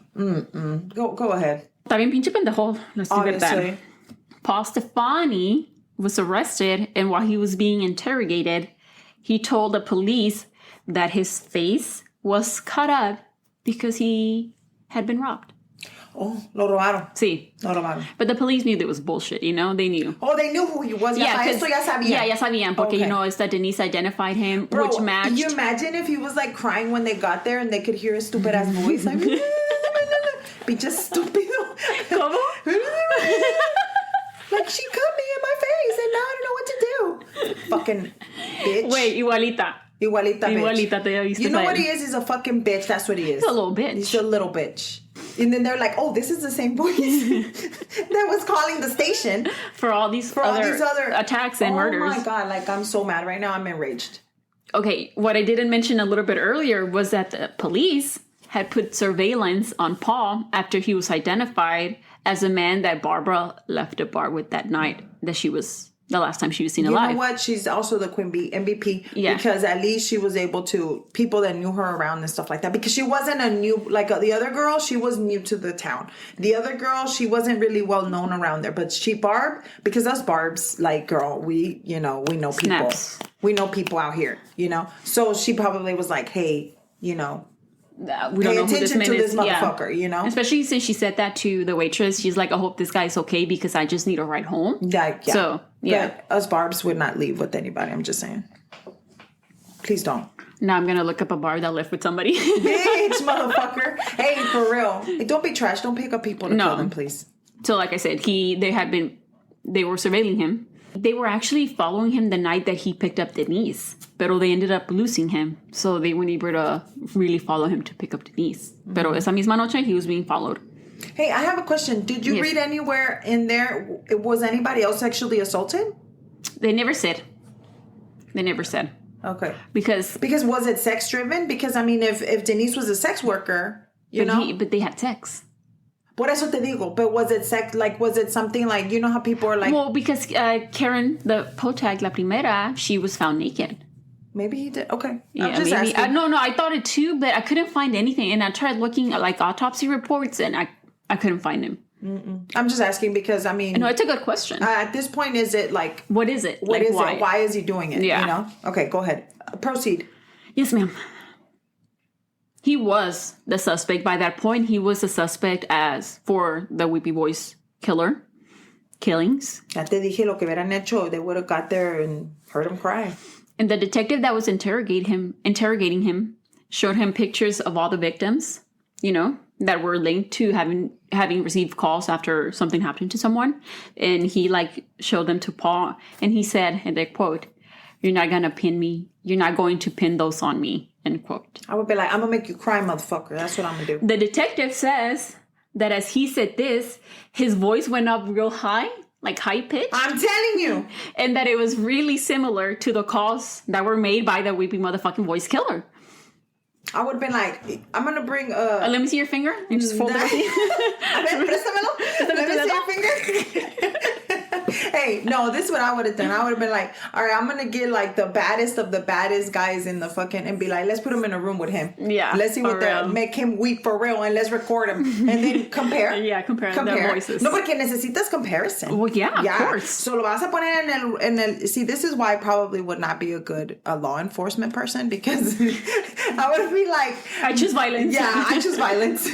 ahead. Está bien pinche pendejo. Let's leave it at that. Obviously. Paul Stephani was arrested, and while he was being interrogated, he told the police that his face was cut up because he had been robbed. Oh, lo robaron. Sí. Lo robaron. But the police knew that was bullshit, you know? They knew. Oh, they knew who he was. Ya sabían. Ya sabían, porque, you know, esta Denise identified him, Bro, which matched. Can you imagine if he was, like, crying when they got there and they could hear his stupid-ass voice? Like, pinche estúpido. ¿Cómo? Like, she cut me in my face and now I don't know what to do. Fucking bitch. Wait, igualita. Igualita bitch. Igualita te viste. You know what he is? He's a fucking bitch. That's what he is. He's a little bitch. He's a little bitch. And then they're like, oh, this is the same voice that was calling the station. For all these other attacks and murders. Oh my God. Like, I'm so mad right now. I'm enraged. Okay, what I didn't mention a little bit earlier was that the police had put surveillance on Paul after he was identified as a man that Barbara left a bar with that night that she was the last time she was seen alive. You know what? She's also the Queen Bee MVP. Yeah. Because at least she was able to, people that knew her around and stuff like that. Because she wasn't a new, like the other girl, she was new to the town. The other girl, she wasn't really well known around there. But Barb, because us Barbs, like, girl, we know people. Snaps. We know people out here, you know? So she probably was like, hey, you know, we don't pay know who attention to this motherfucker, you know? Especially since she said that to the waitress. She's like, I hope this guy's okay because I just need a ride home. Like, yeah. So, yeah. But us Barbs would not leave with anybody. I'm just saying. Please don't. Now I'm going to look up a bar that left with somebody. Bitch, motherfucker. Hey, for real. Hey, don't be trash. Don't pick up people to kill them, please. So, like I said, they were surveilling him. They were actually following him the night that he picked up Denise. Pero they ended up losing him. So they weren't able to really follow him to pick up Denise. Pero esa misma noche, he was being followed. Hey, I have a question. Did you read anywhere in there, was anybody else sexually assaulted? They never said. Okay. Because was it sex driven? Because, I mean, if Denise was a sex worker, you know. But they had sex. Por eso te digo. But was it sex, like, was it something like, you know how people are like. Well, because Karen, the Potag, la primera, she was found naked. Maybe he did. Okay. Yeah, I'm just asking. No, I thought it too, but I couldn't find anything. And I tried looking at like autopsy reports and I couldn't find him. I'm just asking because, I mean. No, it's a good question. At this point, is it like. What is it? What is it? Why is he doing it? Yeah. You know? Okay, go ahead. Proceed. Yes, ma'am. He was the suspect. By that point, he was the suspect for the weepy-voiced killings. Ya te dije lo que hubieran hecho. They would have got there and heard him cry. And the detective that was interrogating him showed him pictures of all the victims, you know, that were linked to having received calls after something happened to someone. And he like showed them to Paul. And he said, and I quote, "You're not going to pin me. You're not going to pin those on me." End quote. I would be like, I'm going to make you cry, motherfucker. That's what I'm going to do. The detective says that as he said this, his voice went up real high, like high pitch. I'm telling you. And that it was really similar to the calls that were made by the weepy motherfucking voice killer. I would have been like, I'm going to bring let me see your finger. You just fold it. Préstamelo. Let me see your finger. Hey, no, this is what I would have done. I would have been like, all right, I'm going to get like the baddest of the baddest guys in the fucking, and be like, let's put him in a room with him. Yeah. Let's see what make him weep for real, and let's record him. And then compare. Yeah, compare their voices. No, porque necesitas comparison. Well, yeah, of course. So lo vas a poner en el, see, this is why I probably would not be a law enforcement person, because I would be like, I choose violence. Yeah, I choose violence.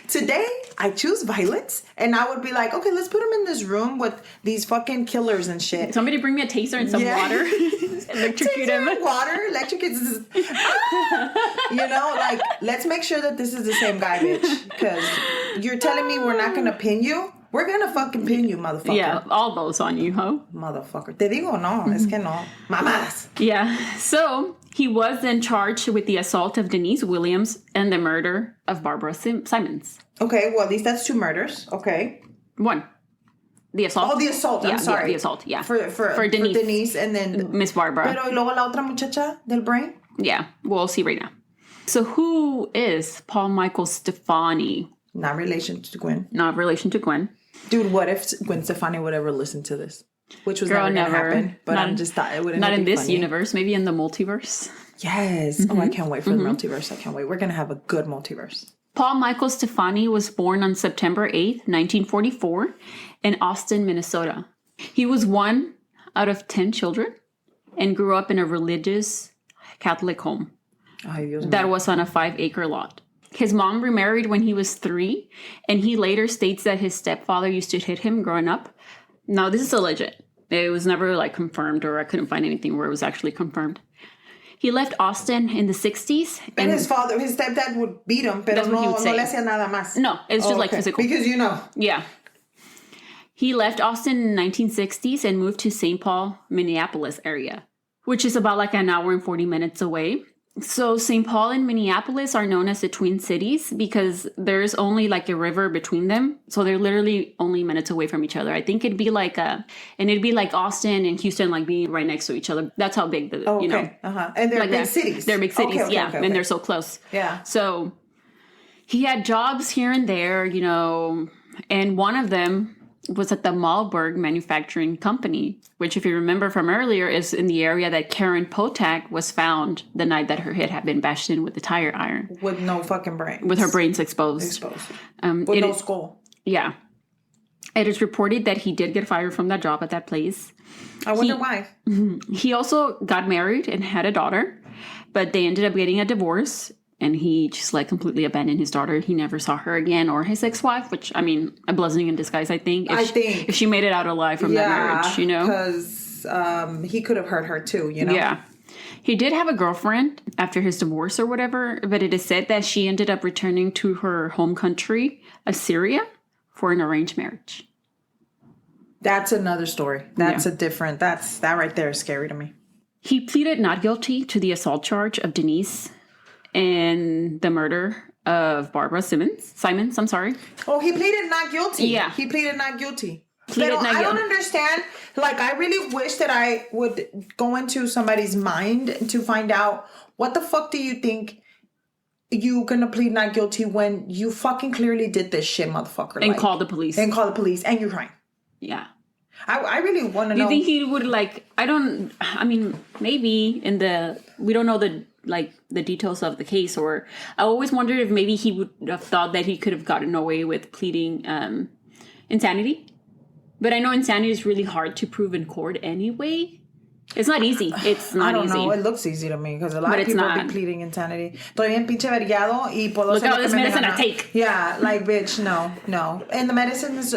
Today, I choose violence. And I would be like, okay, let's put him in this room with these fucking killers and shit. Somebody bring me a taser and some water. Electrocute him. Water, electrocute. You know, like, let's make sure that this is the same guy, bitch. Because you're telling me we're not going to pin you? We're going to fucking pin you, motherfucker. Yeah, all those on you, ho. Motherfucker. Te digo no, es que no. Mamadas. Yeah, so he was then charged with the assault of Denise Williams and the murder of Barbara Simons. Okay, well, at least that's 2 murders. Okay. 1. The assault. Oh, the assault. I'm sorry. Yeah, the assault, yeah. For Denise and then... Miss Barbara. Pero y luego la otra muchacha del brain? Yeah, we'll see right now. So who is Paul Michael Stephani? Not relation to Gwen. Not relation to Gwen. Dude, what if Gwen Stefani would ever listen to this? Which was never going to happen. But I just thought it would not in this universe. Maybe in the multiverse. Yes. Mm-hmm. Oh, I can't wait for the multiverse. I can't wait. We're going to have a good multiverse. Paul Michael Stephani was born on September 8th, 1944 in Austin, Minnesota. He was 1 out of 10 children and grew up in a religious Catholic home that was on a 5-acre lot. His mom remarried when he was 3, and he later states that his stepfather used to hit him growing up. Now, this is alleged. It was never, like, confirmed, or I couldn't find anything where it was actually confirmed. He left Austin in the 60s. And his stepdad would beat him, pero no le hacía nada más. No, it's just, like, physical. Because you know. Yeah. He left Austin in the 1960s and moved to St. Paul-Minneapolis area, which is about, like, an hour and 40 minutes away. So St. Paul and Minneapolis are known as the Twin Cities because there's only like a river between them. So they're literally only minutes away from each other. I think it'd be like Austin and Houston like being right next to each other. That's how big you know. Uh-huh. And they're like big cities. They're big cities, okay. And they're so close. Yeah. So he had jobs here and there, you know, and one of them was at the Malberg Manufacturing Company, which, if you remember from earlier, is in the area that Karen Potak was found the night that her head had been bashed in with a tire iron. With no fucking brains. With her brains exposed. With no skull. Yeah. It is reported that he did get fired from that job at that place. I wonder why. He also got married and had a daughter, but they ended up getting a divorce. And he just like completely abandoned his daughter. He never saw her again, or his ex-wife, which, I mean, a blessing in disguise, I think. If she made it out alive from that marriage, you know? Because he could have hurt her too, you know? Yeah. He did have a girlfriend after his divorce or whatever, but it is said that she ended up returning to her home country, Syria, for an arranged marriage. That's another story. That's that right there is scary to me. He pleaded not guilty to the assault charge of Denise and the murder of Barbara Simons, I'm sorry. Oh, he pleaded not guilty. Yeah. He pleaded not guilty. I don't understand. Like, I really wish that I would go into somebody's mind to find out what the fuck do you think you gonna plead not guilty when you fucking clearly did this shit, motherfucker. And call the police. And call the police. And you're crying. Yeah. I really want to know. You think he would maybe we don't know the details of the case, or I always wondered if maybe he would have thought that he could have gotten away with pleading insanity. But I know insanity is really hard to prove in court anyway. It's not easy. It's not easy. I don't know. It looks easy to me because a lot of people be pleading insanity. Estoy bien pinche vergueado y puedo look at all this medicine I take. Yeah, like, bitch, no. And the medicine is...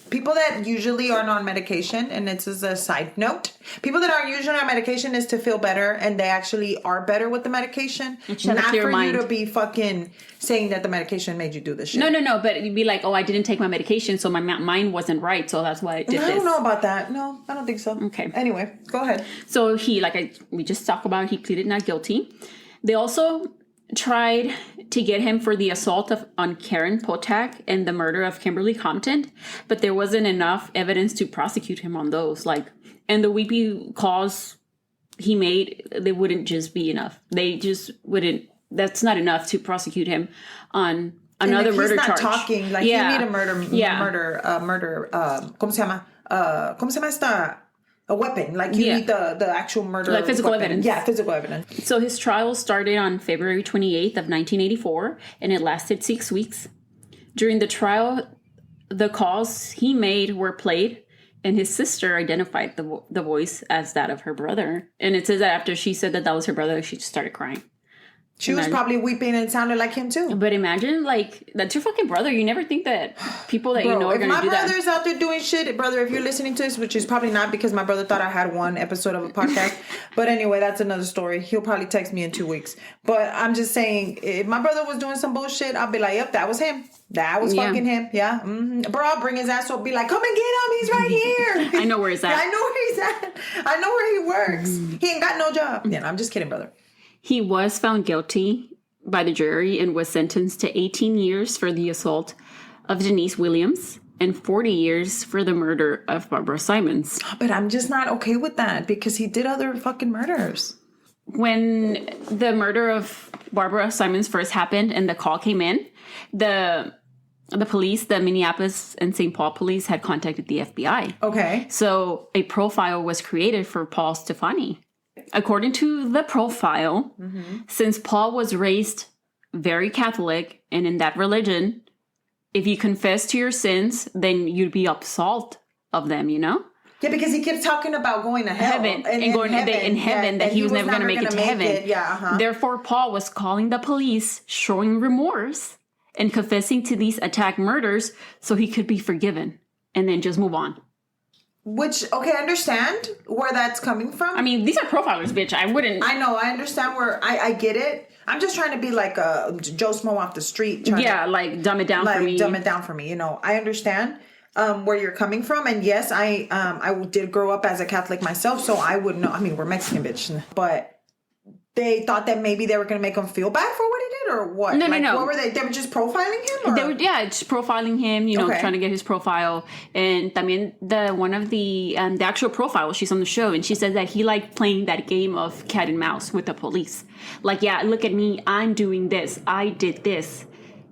People that usually aren't on medication, and this is a side note, people that aren't usually on medication is to feel better, and they actually are better with the medication. Not for you to be fucking saying that the medication made you do this shit. No, but you'd be like, oh, I didn't take my medication, so my mind wasn't right, so that's why I did this. I don't know about that. No, I don't think so. Okay. Anyway, go ahead. So we just talked about, he pleaded not guilty. They also tried to get him for the assault on Karen Potak and the murder of Kimberly Compton, but there wasn't enough evidence to prosecute him on those. And the weepy calls he made, they wouldn't just be enough. They just wouldn't. That's not enough to prosecute him on another murder charge. He's not talking. Like, you need a murder. ¿Cómo se llama? ¿cómo se llama esta? A weapon. Like, you need the actual murder. Like physical weapon. evidence. Yeah, physical evidence. So his trial started on February 28th of 1984, and it lasted 6 weeks. During the trial, the calls he made were played, and his sister identified the voice as that of her brother. And it says that after she said that was her brother, she just started crying. She was probably weeping and it sounded like him too. But imagine, like, that's your fucking brother. You never think that people that you know are going to do that. If my brother's out there doing shit, brother, if you're listening to this, which is probably not because my brother thought I had one episode of a podcast. But anyway, that's another story. He'll probably text me in 2 weeks. But I'm just saying, if my brother was doing some bullshit, I'll be like, yep, that was him. That was fucking him. Yeah. Mm-hmm. Bro, I'll bring his ass up, be like, come and get him. He's right here. I know where he's at. I know where he's at. I know where he works. He ain't got no job. Yeah, I'm just kidding, brother. He was found guilty by the jury and was sentenced to 18 years for the assault of Denise Williams and 40 years for the murder of Barbara Simons. But I'm just not okay with that because he did other fucking murders. When the murder of Barbara Simons first happened and the call came in, the police, the Minneapolis and St. Paul police, had contacted the FBI. Okay. So a profile was created for Paul Stephani. According to the profile, since Paul was raised very Catholic and in that religion, if you confess to your sins, then you'd be absolved of them, you know? Yeah, because he kept talking about going to heaven and going in heaven, that he was never going to make it to heaven. Therefore, Paul was calling the police, showing remorse, and confessing to these attack murders so he could be forgiven and then just move on. Which, okay, I understand where that's coming from. I mean, these are profilers, bitch. I wouldn't... I know, I understand where... I get it. I'm just trying to be like a Joe Smo off the street. Like, dumb it down for me. Dumb it down for me, you know. I understand where you're coming from. And yes, I did grow up as a Catholic myself, so I would know... I mean, we're Mexican, bitch. But they thought that maybe they were going to make him feel bad for what he did, or what? No. What were they? They were just profiling him? Or? They were, just profiling him, you know, trying to get his profile. And también one of the actual profile, she's on the show, and she says that he liked playing that game of cat and mouse with the police. Like, yeah, look at me, I'm doing this, I did this,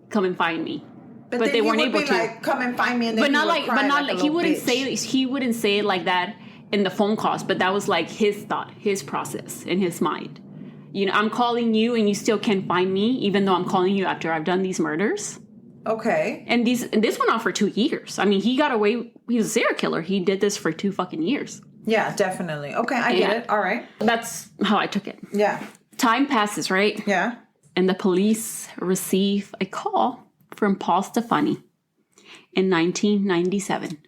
come and find me. But they weren't able to. Like, come and find me, and then he wouldn't say it like that in the phone calls, but that was like his thought, his process in his mind. You know, I'm calling you and you still can't find me, even though I'm calling you after I've done these murders. Okay. And this went on for 2 years. I mean, he got away. He was a serial killer. He did this for 2 fucking years. Yeah, definitely. Okay, I get it. All right. That's how I took it. Yeah. Time passes, right? Yeah. And the police receive a call from Paul Stephani in 1997.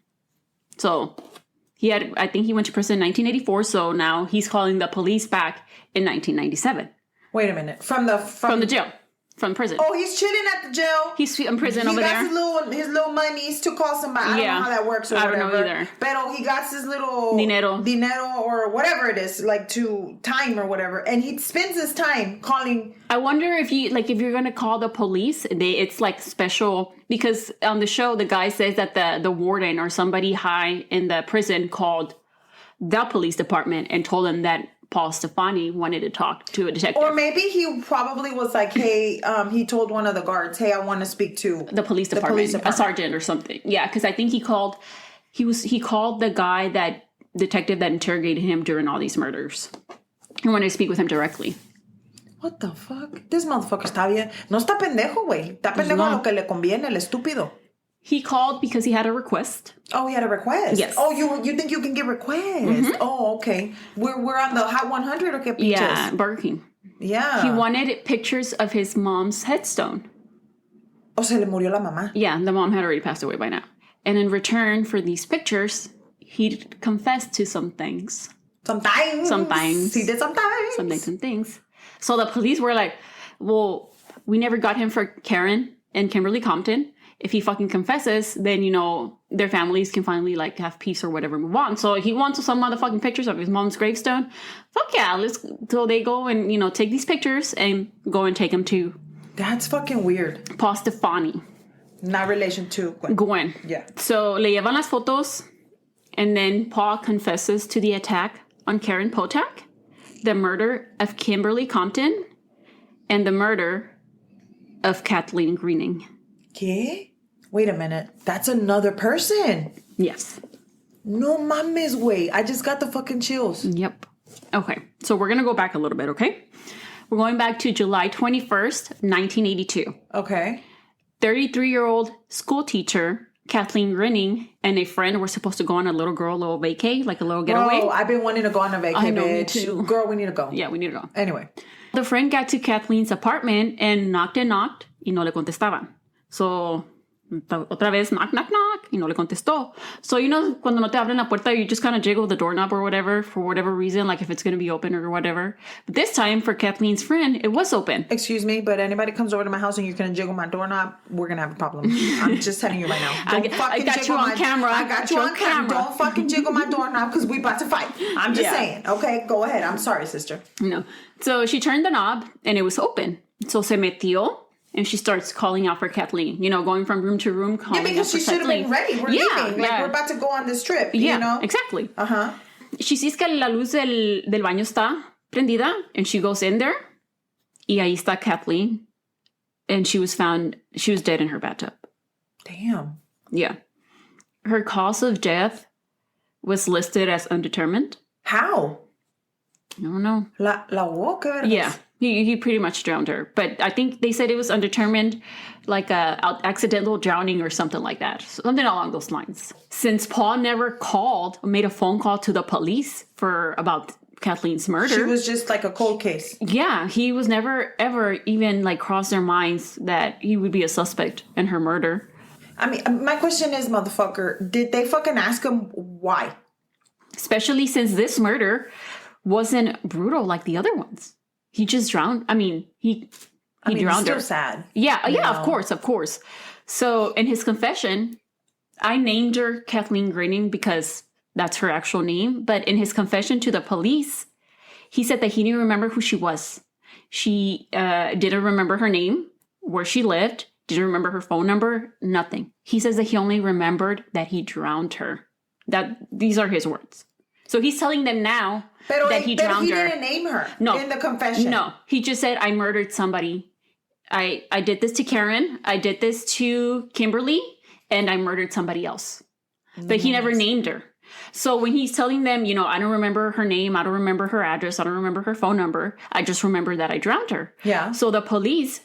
So I think he went to prison in 1984. So now he's calling the police back in 1997. Wait a minute. From the jail. From prison. Oh, he's chilling at the jail. He's in prison over there. He got his little monies to call somebody. I don't know how that works or whatever. I don't know either. But he got his little... Dinero or whatever it is, like to time or whatever. And he spends his time calling... I wonder if you're going to call the police, it's like special... Because on the show, the guy says that the warden or somebody high in the prison called the police department and told them that Paul Stephani wanted to talk to a detective. Or maybe he probably was like, hey, he told one of the guards, hey, I want to speak to the police department, a sergeant or something. Yeah, because I think he called the detective that interrogated him during all these murders. He wanted to speak with him directly. What the fuck? This motherfucker está bien. No está pendejo, güey. Está pendejo a lo que le conviene, el estúpido. He called because he had a request. Oh, he had a request? Yes. Oh, you think you can get requests? Mm-hmm. Oh, okay. We're on the Hot 100 or qué pinches? Yeah, Burger King. Yeah. He wanted pictures of his mom's headstone. Oh, se le murió la mamá. Yeah, the mom had already passed away by now. And in return for these pictures, he confessed to some things. Sometimes. He did sometimes. Some things. So the police were like, well, we never got him for Karen and Kimberly Compton. If he fucking confesses, then, you know, their families can finally, like, have peace or whatever, move on. So he wants some motherfucking pictures of his mom's gravestone. Fuck yeah, so they go and, you know, take these pictures and go and take them to... That's fucking weird. Paul Stephani. Not relation to Gwen. Gwen. Yeah. So le llevan las fotos, and then Paul confesses to the attack on Karen Potak, the murder of Kimberly Compton, and the murder of Kathleen Greening. ¿Qué? Wait a minute. That's another person. Yes. No mames, wait. I just got the fucking chills. Yep. Okay. So we're going to go back a little bit, okay? We're going back to July 21st, 1982. Okay. 33-year-old school teacher Kathleen Grinning and a friend were supposed to go on a little vacay, like a little getaway. Oh, I've been wanting to go on a vacay, I know, bitch. me too. Girl, we need to go. Yeah, we need to go. Anyway. The friend got to Kathleen's apartment and knocked and knocked y no le contestaban. So, otra vez, knock, knock, knock, y no le contestó. So, you know, cuando no te abren la puerta, you just kind of jiggle the doorknob or whatever, for whatever reason, like if it's going to be open or whatever. But this time, for Kathleen's friend, it was open. Excuse me, but anybody comes over to my house and you're going to jiggle my doorknob, we're going to have a problem. I'm just telling you right now. I got you on camera. I got you on camera. Don't fucking jiggle my doorknob because we about to fight. I'm just saying. Okay, go ahead. I'm sorry, sister. No. So she turned the knob and it was open. So se metió. And she starts calling out for Kathleen, you know, going from room to room, calling out for Kathleen. Yeah, because she should have been ready. We're leaving. Like, we're about to go on this trip, you know? Exactly. Uh-huh. She sees que la luz del baño está prendida, and she goes in there, y ahí está Kathleen, and she was dead in her bathtub. Damn. Yeah. Her cause of death was listed as undetermined. How? I don't know. La boca. Yeah. He pretty much drowned her. But I think they said it was undetermined, like a accidental drowning or something like that. Something along those lines. Since Paul never made a phone call to the police about Kathleen's murder. She was just like a cold case. Yeah, he was never, ever even like crossed their minds that he would be a suspect in her murder. I mean, my question is, motherfucker, did they fucking ask him why? Especially since this murder wasn't brutal like the other ones. He just drowned. I mean, he drowned her. It's still sad. Yeah, of course. So in his confession, I named her Kathleen Grinning because that's her actual name. But in his confession to the police, he said that he didn't remember who she was. She didn't remember her name, where she lived, didn't remember her phone number, nothing. He says that he only remembered that he drowned her. These are his words. So he's telling them now that he drowned her. But he didn't name her in the confession. No, he just said, I murdered somebody. I did this to Karen. I did this to Kimberly. And I murdered somebody else. But he never named her. So when he's telling them, you know, I don't remember her name. I don't remember her address. I don't remember her phone number. I just remember that I drowned her. Yeah. So the police,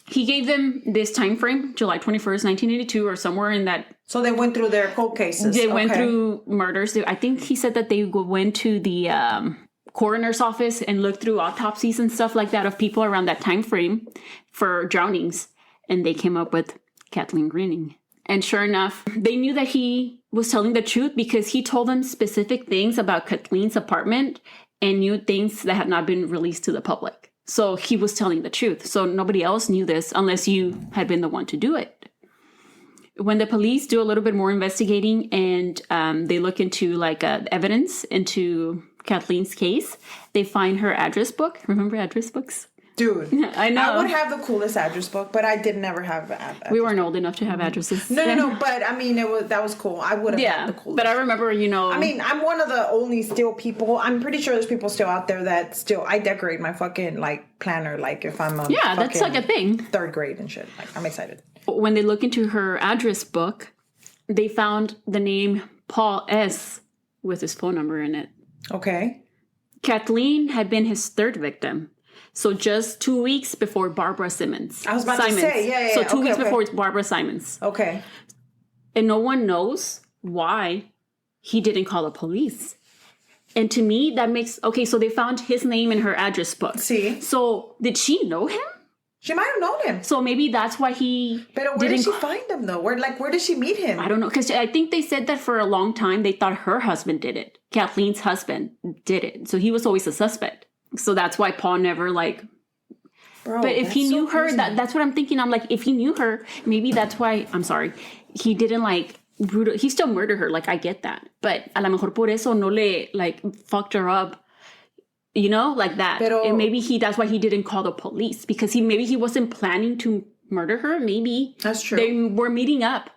he gave them this time frame, July 21st, 1982, or somewhere in that. So they went through their cold cases. They went through murders. I think he said that they went to the coroner's office and looked through autopsies and stuff like that of people around that time frame for drownings. And they came up with Kathleen Grinning. And sure enough, they knew that he was telling the truth because he told them specific things about Kathleen's apartment and knew things that had not been released to the public. So he was telling the truth. So nobody else knew this unless you had been the one to do it. When the police do a little bit more investigating and they look into like evidence into Kathleen's case, they find her address book. Remember address books? Dude, I know. I would have the coolest address book, but I did never have an address. We weren't old enough to have addresses. No, but I mean, that was cool. I would have had the coolest. But I remember, you know. I mean, I'm one of the only still people. I'm pretty sure there's people still out there that still. I decorate my fucking like planner, like if I'm that's like a thing. Third grade and shit. Like I'm excited. When they look into her address book, they found the name Paul S. with his phone number in it. Okay. Kathleen had been his third victim. So just 2 weeks before Barbara Simmons. I was about to say, yeah. So 2 weeks before Barbara Simons. Okay. And no one knows why he didn't call the police. And to me, that makes... Okay, so they found his name in her address book. See? So did she know him? She might have known him. So maybe that's why he... But where did she find him, though? Where did she meet him? I don't know. Because I think they said that for a long time, they thought her husband did it. Kathleen's husband did it. So he was always a suspect. So that's why Paul never like. Bro, but if he knew her, that's what I'm thinking. I'm like, if he knew her, maybe that's why. I'm sorry, he didn't like. He still murdered her. Like I get that, but a lo mejor por eso no le like fucked her up. You know, like that. And maybe that's why he didn't call the police because maybe he wasn't planning to murder her. Maybe that's true. They were meeting up.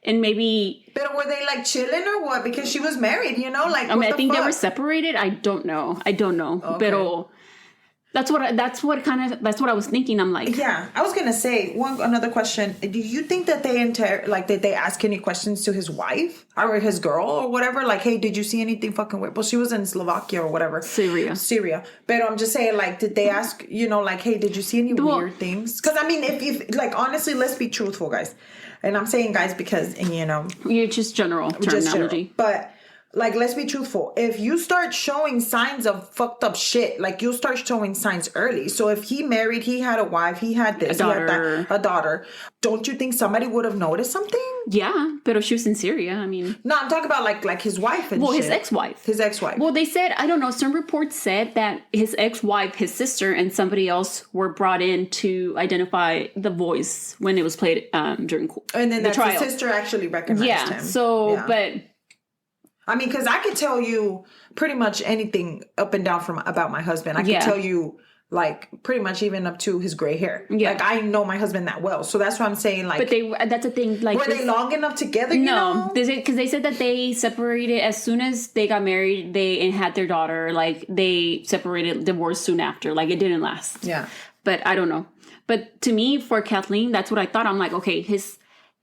And maybe... But were they, like, chilling or what? Because she was married, you know? Like, I mean, I think they were separated. I don't know. Okay. That's what I was thinking. I'm like, yeah. I was gonna say another question. Do you think that did they ask any questions to his wife or his girl or whatever? Like, hey, did you see anything fucking weird? Well, she was in Slovakia or whatever. Syria. But I'm just saying, like, did they ask, like, hey, did you see any weird things? Because I mean, if like, honestly, let's be truthful, guys. And I'm saying guys because you're just general terminology, but. Like, let's be truthful. If you start showing signs of fucked up shit, like, you'll start showing signs early. So if he married, he had a wife, he had this, he had that, a daughter. Don't you think somebody would have noticed something? Yeah, but if she was in Syria, I mean... No, I'm talking about, like his wife and shit. His ex-wife. His ex-wife. Well, they said, I don't know, some reports said that his ex-wife, his sister, and somebody else were brought in to identify the voice when it was played during and then the trial. The sister actually recognized him. But... I mean, because I could tell you pretty much anything up and down about my husband. I could tell you, like, pretty much even up to his gray hair. Yeah. Like, I know my husband that well. So that's what I'm saying, like... But that's the thing, like... Were they long enough together, No, because they said that they separated as soon as they got married, and had their daughter, like, they separated, divorced soon after. Like, it didn't last. Yeah. But I don't know. But to me, for Kathleen, that's what I thought. I'm like, okay,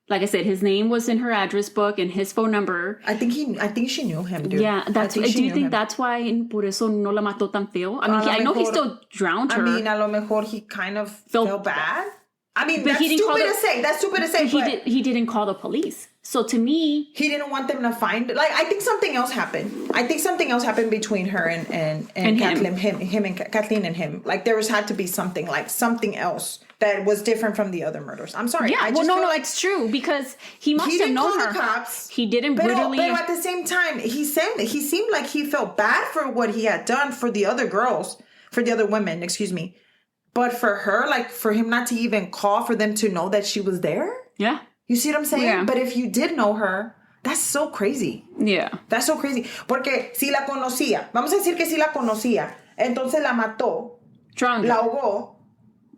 like I said, his name was in her address book and his phone number. I think she knew him, dude. Yeah, do you think that's why por eso no la mató tan feo? I mean, I know he still drowned her. I mean, a lo mejor he kind of felt bad. I mean, that's stupid to say. But he didn't call the police. So to me, he didn't want them to find. Like, I think something else happened. I think something else happened between her and Kathleen, him and Kathleen and him. Like, there had to be something else that was different from the other murders. I'm sorry. Yeah, it's true because he must have known her. He didn't call the cops. He didn't brutally. But at the same time, he seemed like he felt bad for what he had done for the other women. Excuse me. But for her, like, for him not to even call for them to know that she was there? Yeah. You see what I'm saying? Yeah. But if you did know her, that's so crazy. Yeah. That's so crazy. Porque si la conocía, vamos a decir que si la conocía, entonces la mató, drowned, la ahogó,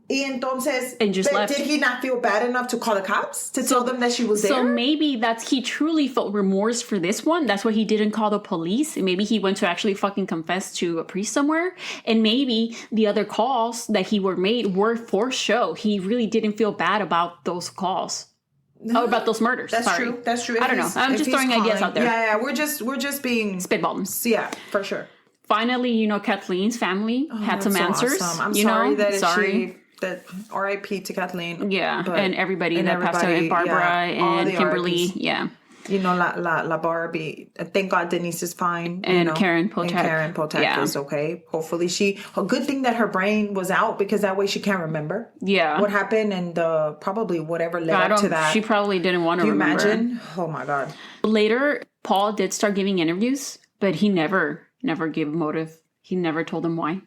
y entonces, and just left. Did he not feel bad enough to call the cops to tell them that she was there? So maybe he truly felt remorse for this one. That's why he didn't call the police. And maybe he went to actually fucking confess to a priest somewhere. And maybe the other calls that were made were for show. He really didn't feel bad about those calls. No, about those murders. That's true. I don't know. I'm just throwing ideas out there. Yeah. We're just being spitballing. Yeah, for sure. Finally, Kathleen's family had some answers. Awesome. I'm sorry that R.I.P. to Kathleen. Yeah, and everybody that passed away, Barbara and Kimberly. RIPs. Yeah. La Barbie. Thank God Denise is fine. And Karen Potek. And Karen Potek is okay. Hopefully a good thing that her brain was out because that way she can't remember. Yeah. What happened and probably whatever led up to that. She probably didn't want to remember. Can you imagine? Oh my God. Later, Paul did start giving interviews, but he never gave a motive. He never told them why.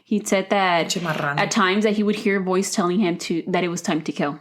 He said that at times that he would hear a voice telling him that it was time to kill.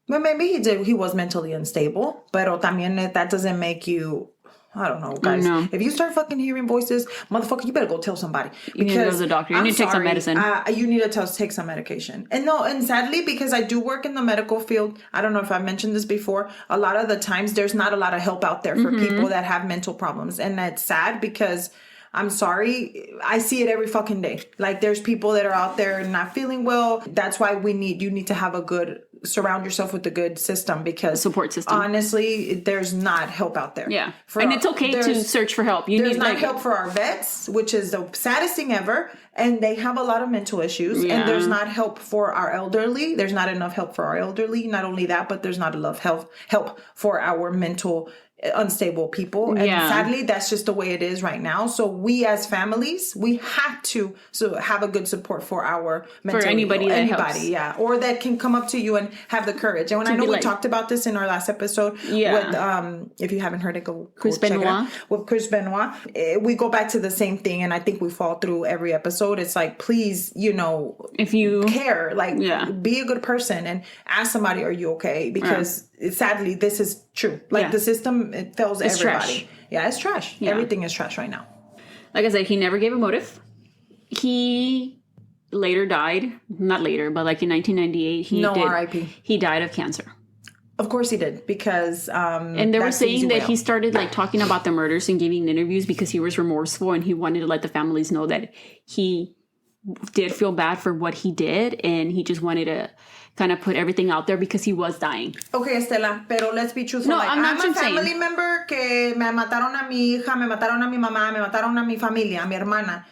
But maybe he was mentally unstable. Pero también that doesn't make you... I don't know, guys. No. If you start fucking hearing voices, motherfucker, you better go tell somebody. You need to go to the doctor. You need to take some medicine. You need to take some medication. And sadly, because I do work in the medical field, I don't know if I've mentioned this before, a lot of the times there's not a lot of help out there for people that have mental problems. And that's sad because... I'm sorry. I see it every fucking day. Like, there's people that are out there not feeling well. That's why you need to have surround yourself with a good system because support system. Honestly, there's not help out there. Yeah. And it's okay to search for help. There's not help for our vets, which is the saddest thing ever. And they have a lot of mental issues. Yeah. And there's not help for our elderly. There's not enough help for our elderly. Not only that, but there's not enough help for our mental unstable people. And sadly, that's just the way it is right now. So we as families, we have to have a good support for our mental for anybody helps. Or that can come up to you and have the courage. And I know we talked about this in our last episode with if you haven't heard it, go Chris Benoit. With Chris Benoit. We go back to the same thing, and I think we fall through every episode. It's like, please, if you care, like be a good person and ask somebody, are you okay? Because sadly, this is true. Like the system, it fails everybody. Trash. Yeah, it's trash. Yeah. Everything is trash right now. Like I said, he never gave a motive. He later died. Not later, but like in 1998, R.I.P. He died of cancer. Of course he did, because and they were saying that he started like talking about the murders and giving interviews because he was remorseful and he wanted to let the families know that he did feel bad for what he did, and he just wanted to kind of put everything out there because he was dying. Okay, Estela, pero let's be truthful. No, like, I'm not a family member que me mataron a mi hija, me mataron a mi mamá, me mataron a mi familia, a mi hermana.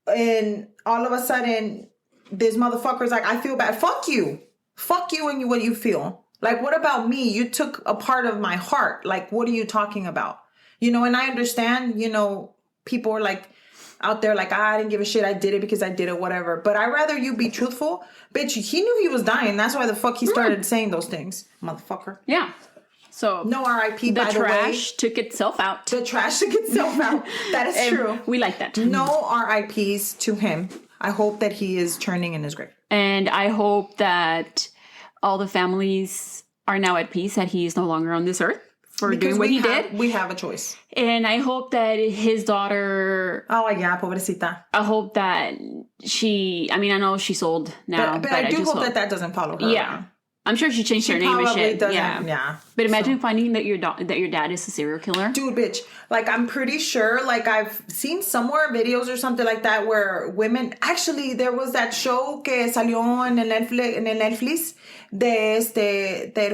And all of a sudden, this motherfucker's like, I feel bad. Fuck you. Fuck you and what you feel. Like, what about me? You took a part of my heart. Like, what are you talking about? You know, and I understand, you know, people are like, out there like, I didn't give a shit. I did it because I did it, whatever. But I'd rather you be truthful. Bitch, he knew he was dying. That's why the fuck he started saying those things. Motherfucker. Yeah. So no RIP, by the way. The trash took itself out. The trash took itself out. That is true. We like that. No RIPs to him. I hope that he is turning in his grave. And I hope that all the families are now at peace, that he is no longer on this earth. For doing what he did. We have a choice. And I hope that his daughter... Oh, yeah, pobrecita. I hope that she... I mean, I know she's old now. But I do hope that doesn't follow her. Yeah. Around. I'm sure she changed her name and shit. Yeah. But imagine finding that your dad is a serial killer. Dude, bitch. Like, I'm pretty sure, like, I've seen somewhere videos or something like that where women... Actually, there was that show que salió en el Netflix de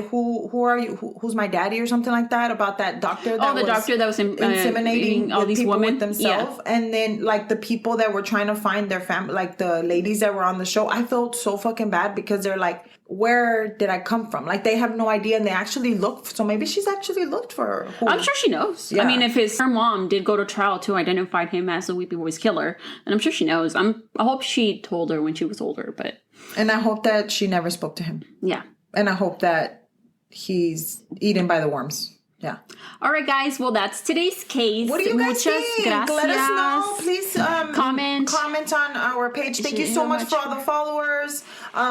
who are you? Who's my daddy or something like that, about that doctor that doctor that was inseminating all these women with themselves. Yeah. And then, like, the people that were trying to find their family, like, the ladies that were on the show, I felt so fucking bad because they're like, where did I come from? Like, they have no idea, and they actually looked. So maybe she's actually looked for her. I'm sure she knows. Yeah. I mean, if her mom did go to trial to identify him as the weepy-voiced killer, and I'm sure she knows. I hope she told her when she was older, but... And I hope that she never spoke to him. Yeah. And I hope that he's eaten by the worms. Yeah. All right, guys. Well, that's today's case. What do you guys think? Gracias. Let us know. Please comment on our page. Thank you so much for all the followers.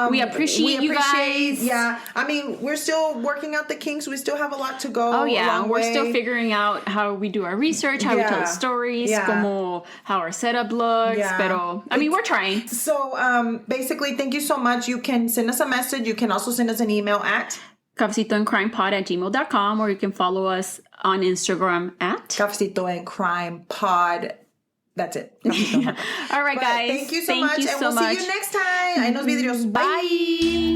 We appreciate you guys. Yeah. I mean, we're still working out the kinks. We still have a lot to go. Oh, yeah. We're still figuring out how we do our research, how we tell stories, how our setup looks. Yeah. Pero, I mean, we're trying. So, basically, thank you so much. You can send us a message. You can also send us an email at cafecitoandcrimepod@gmail.com, or you can follow us on Instagram at cafecitoandcrimepod. That's it. All right, guys. Thank you so much. And we'll see you next time. En los vidrios. Bye.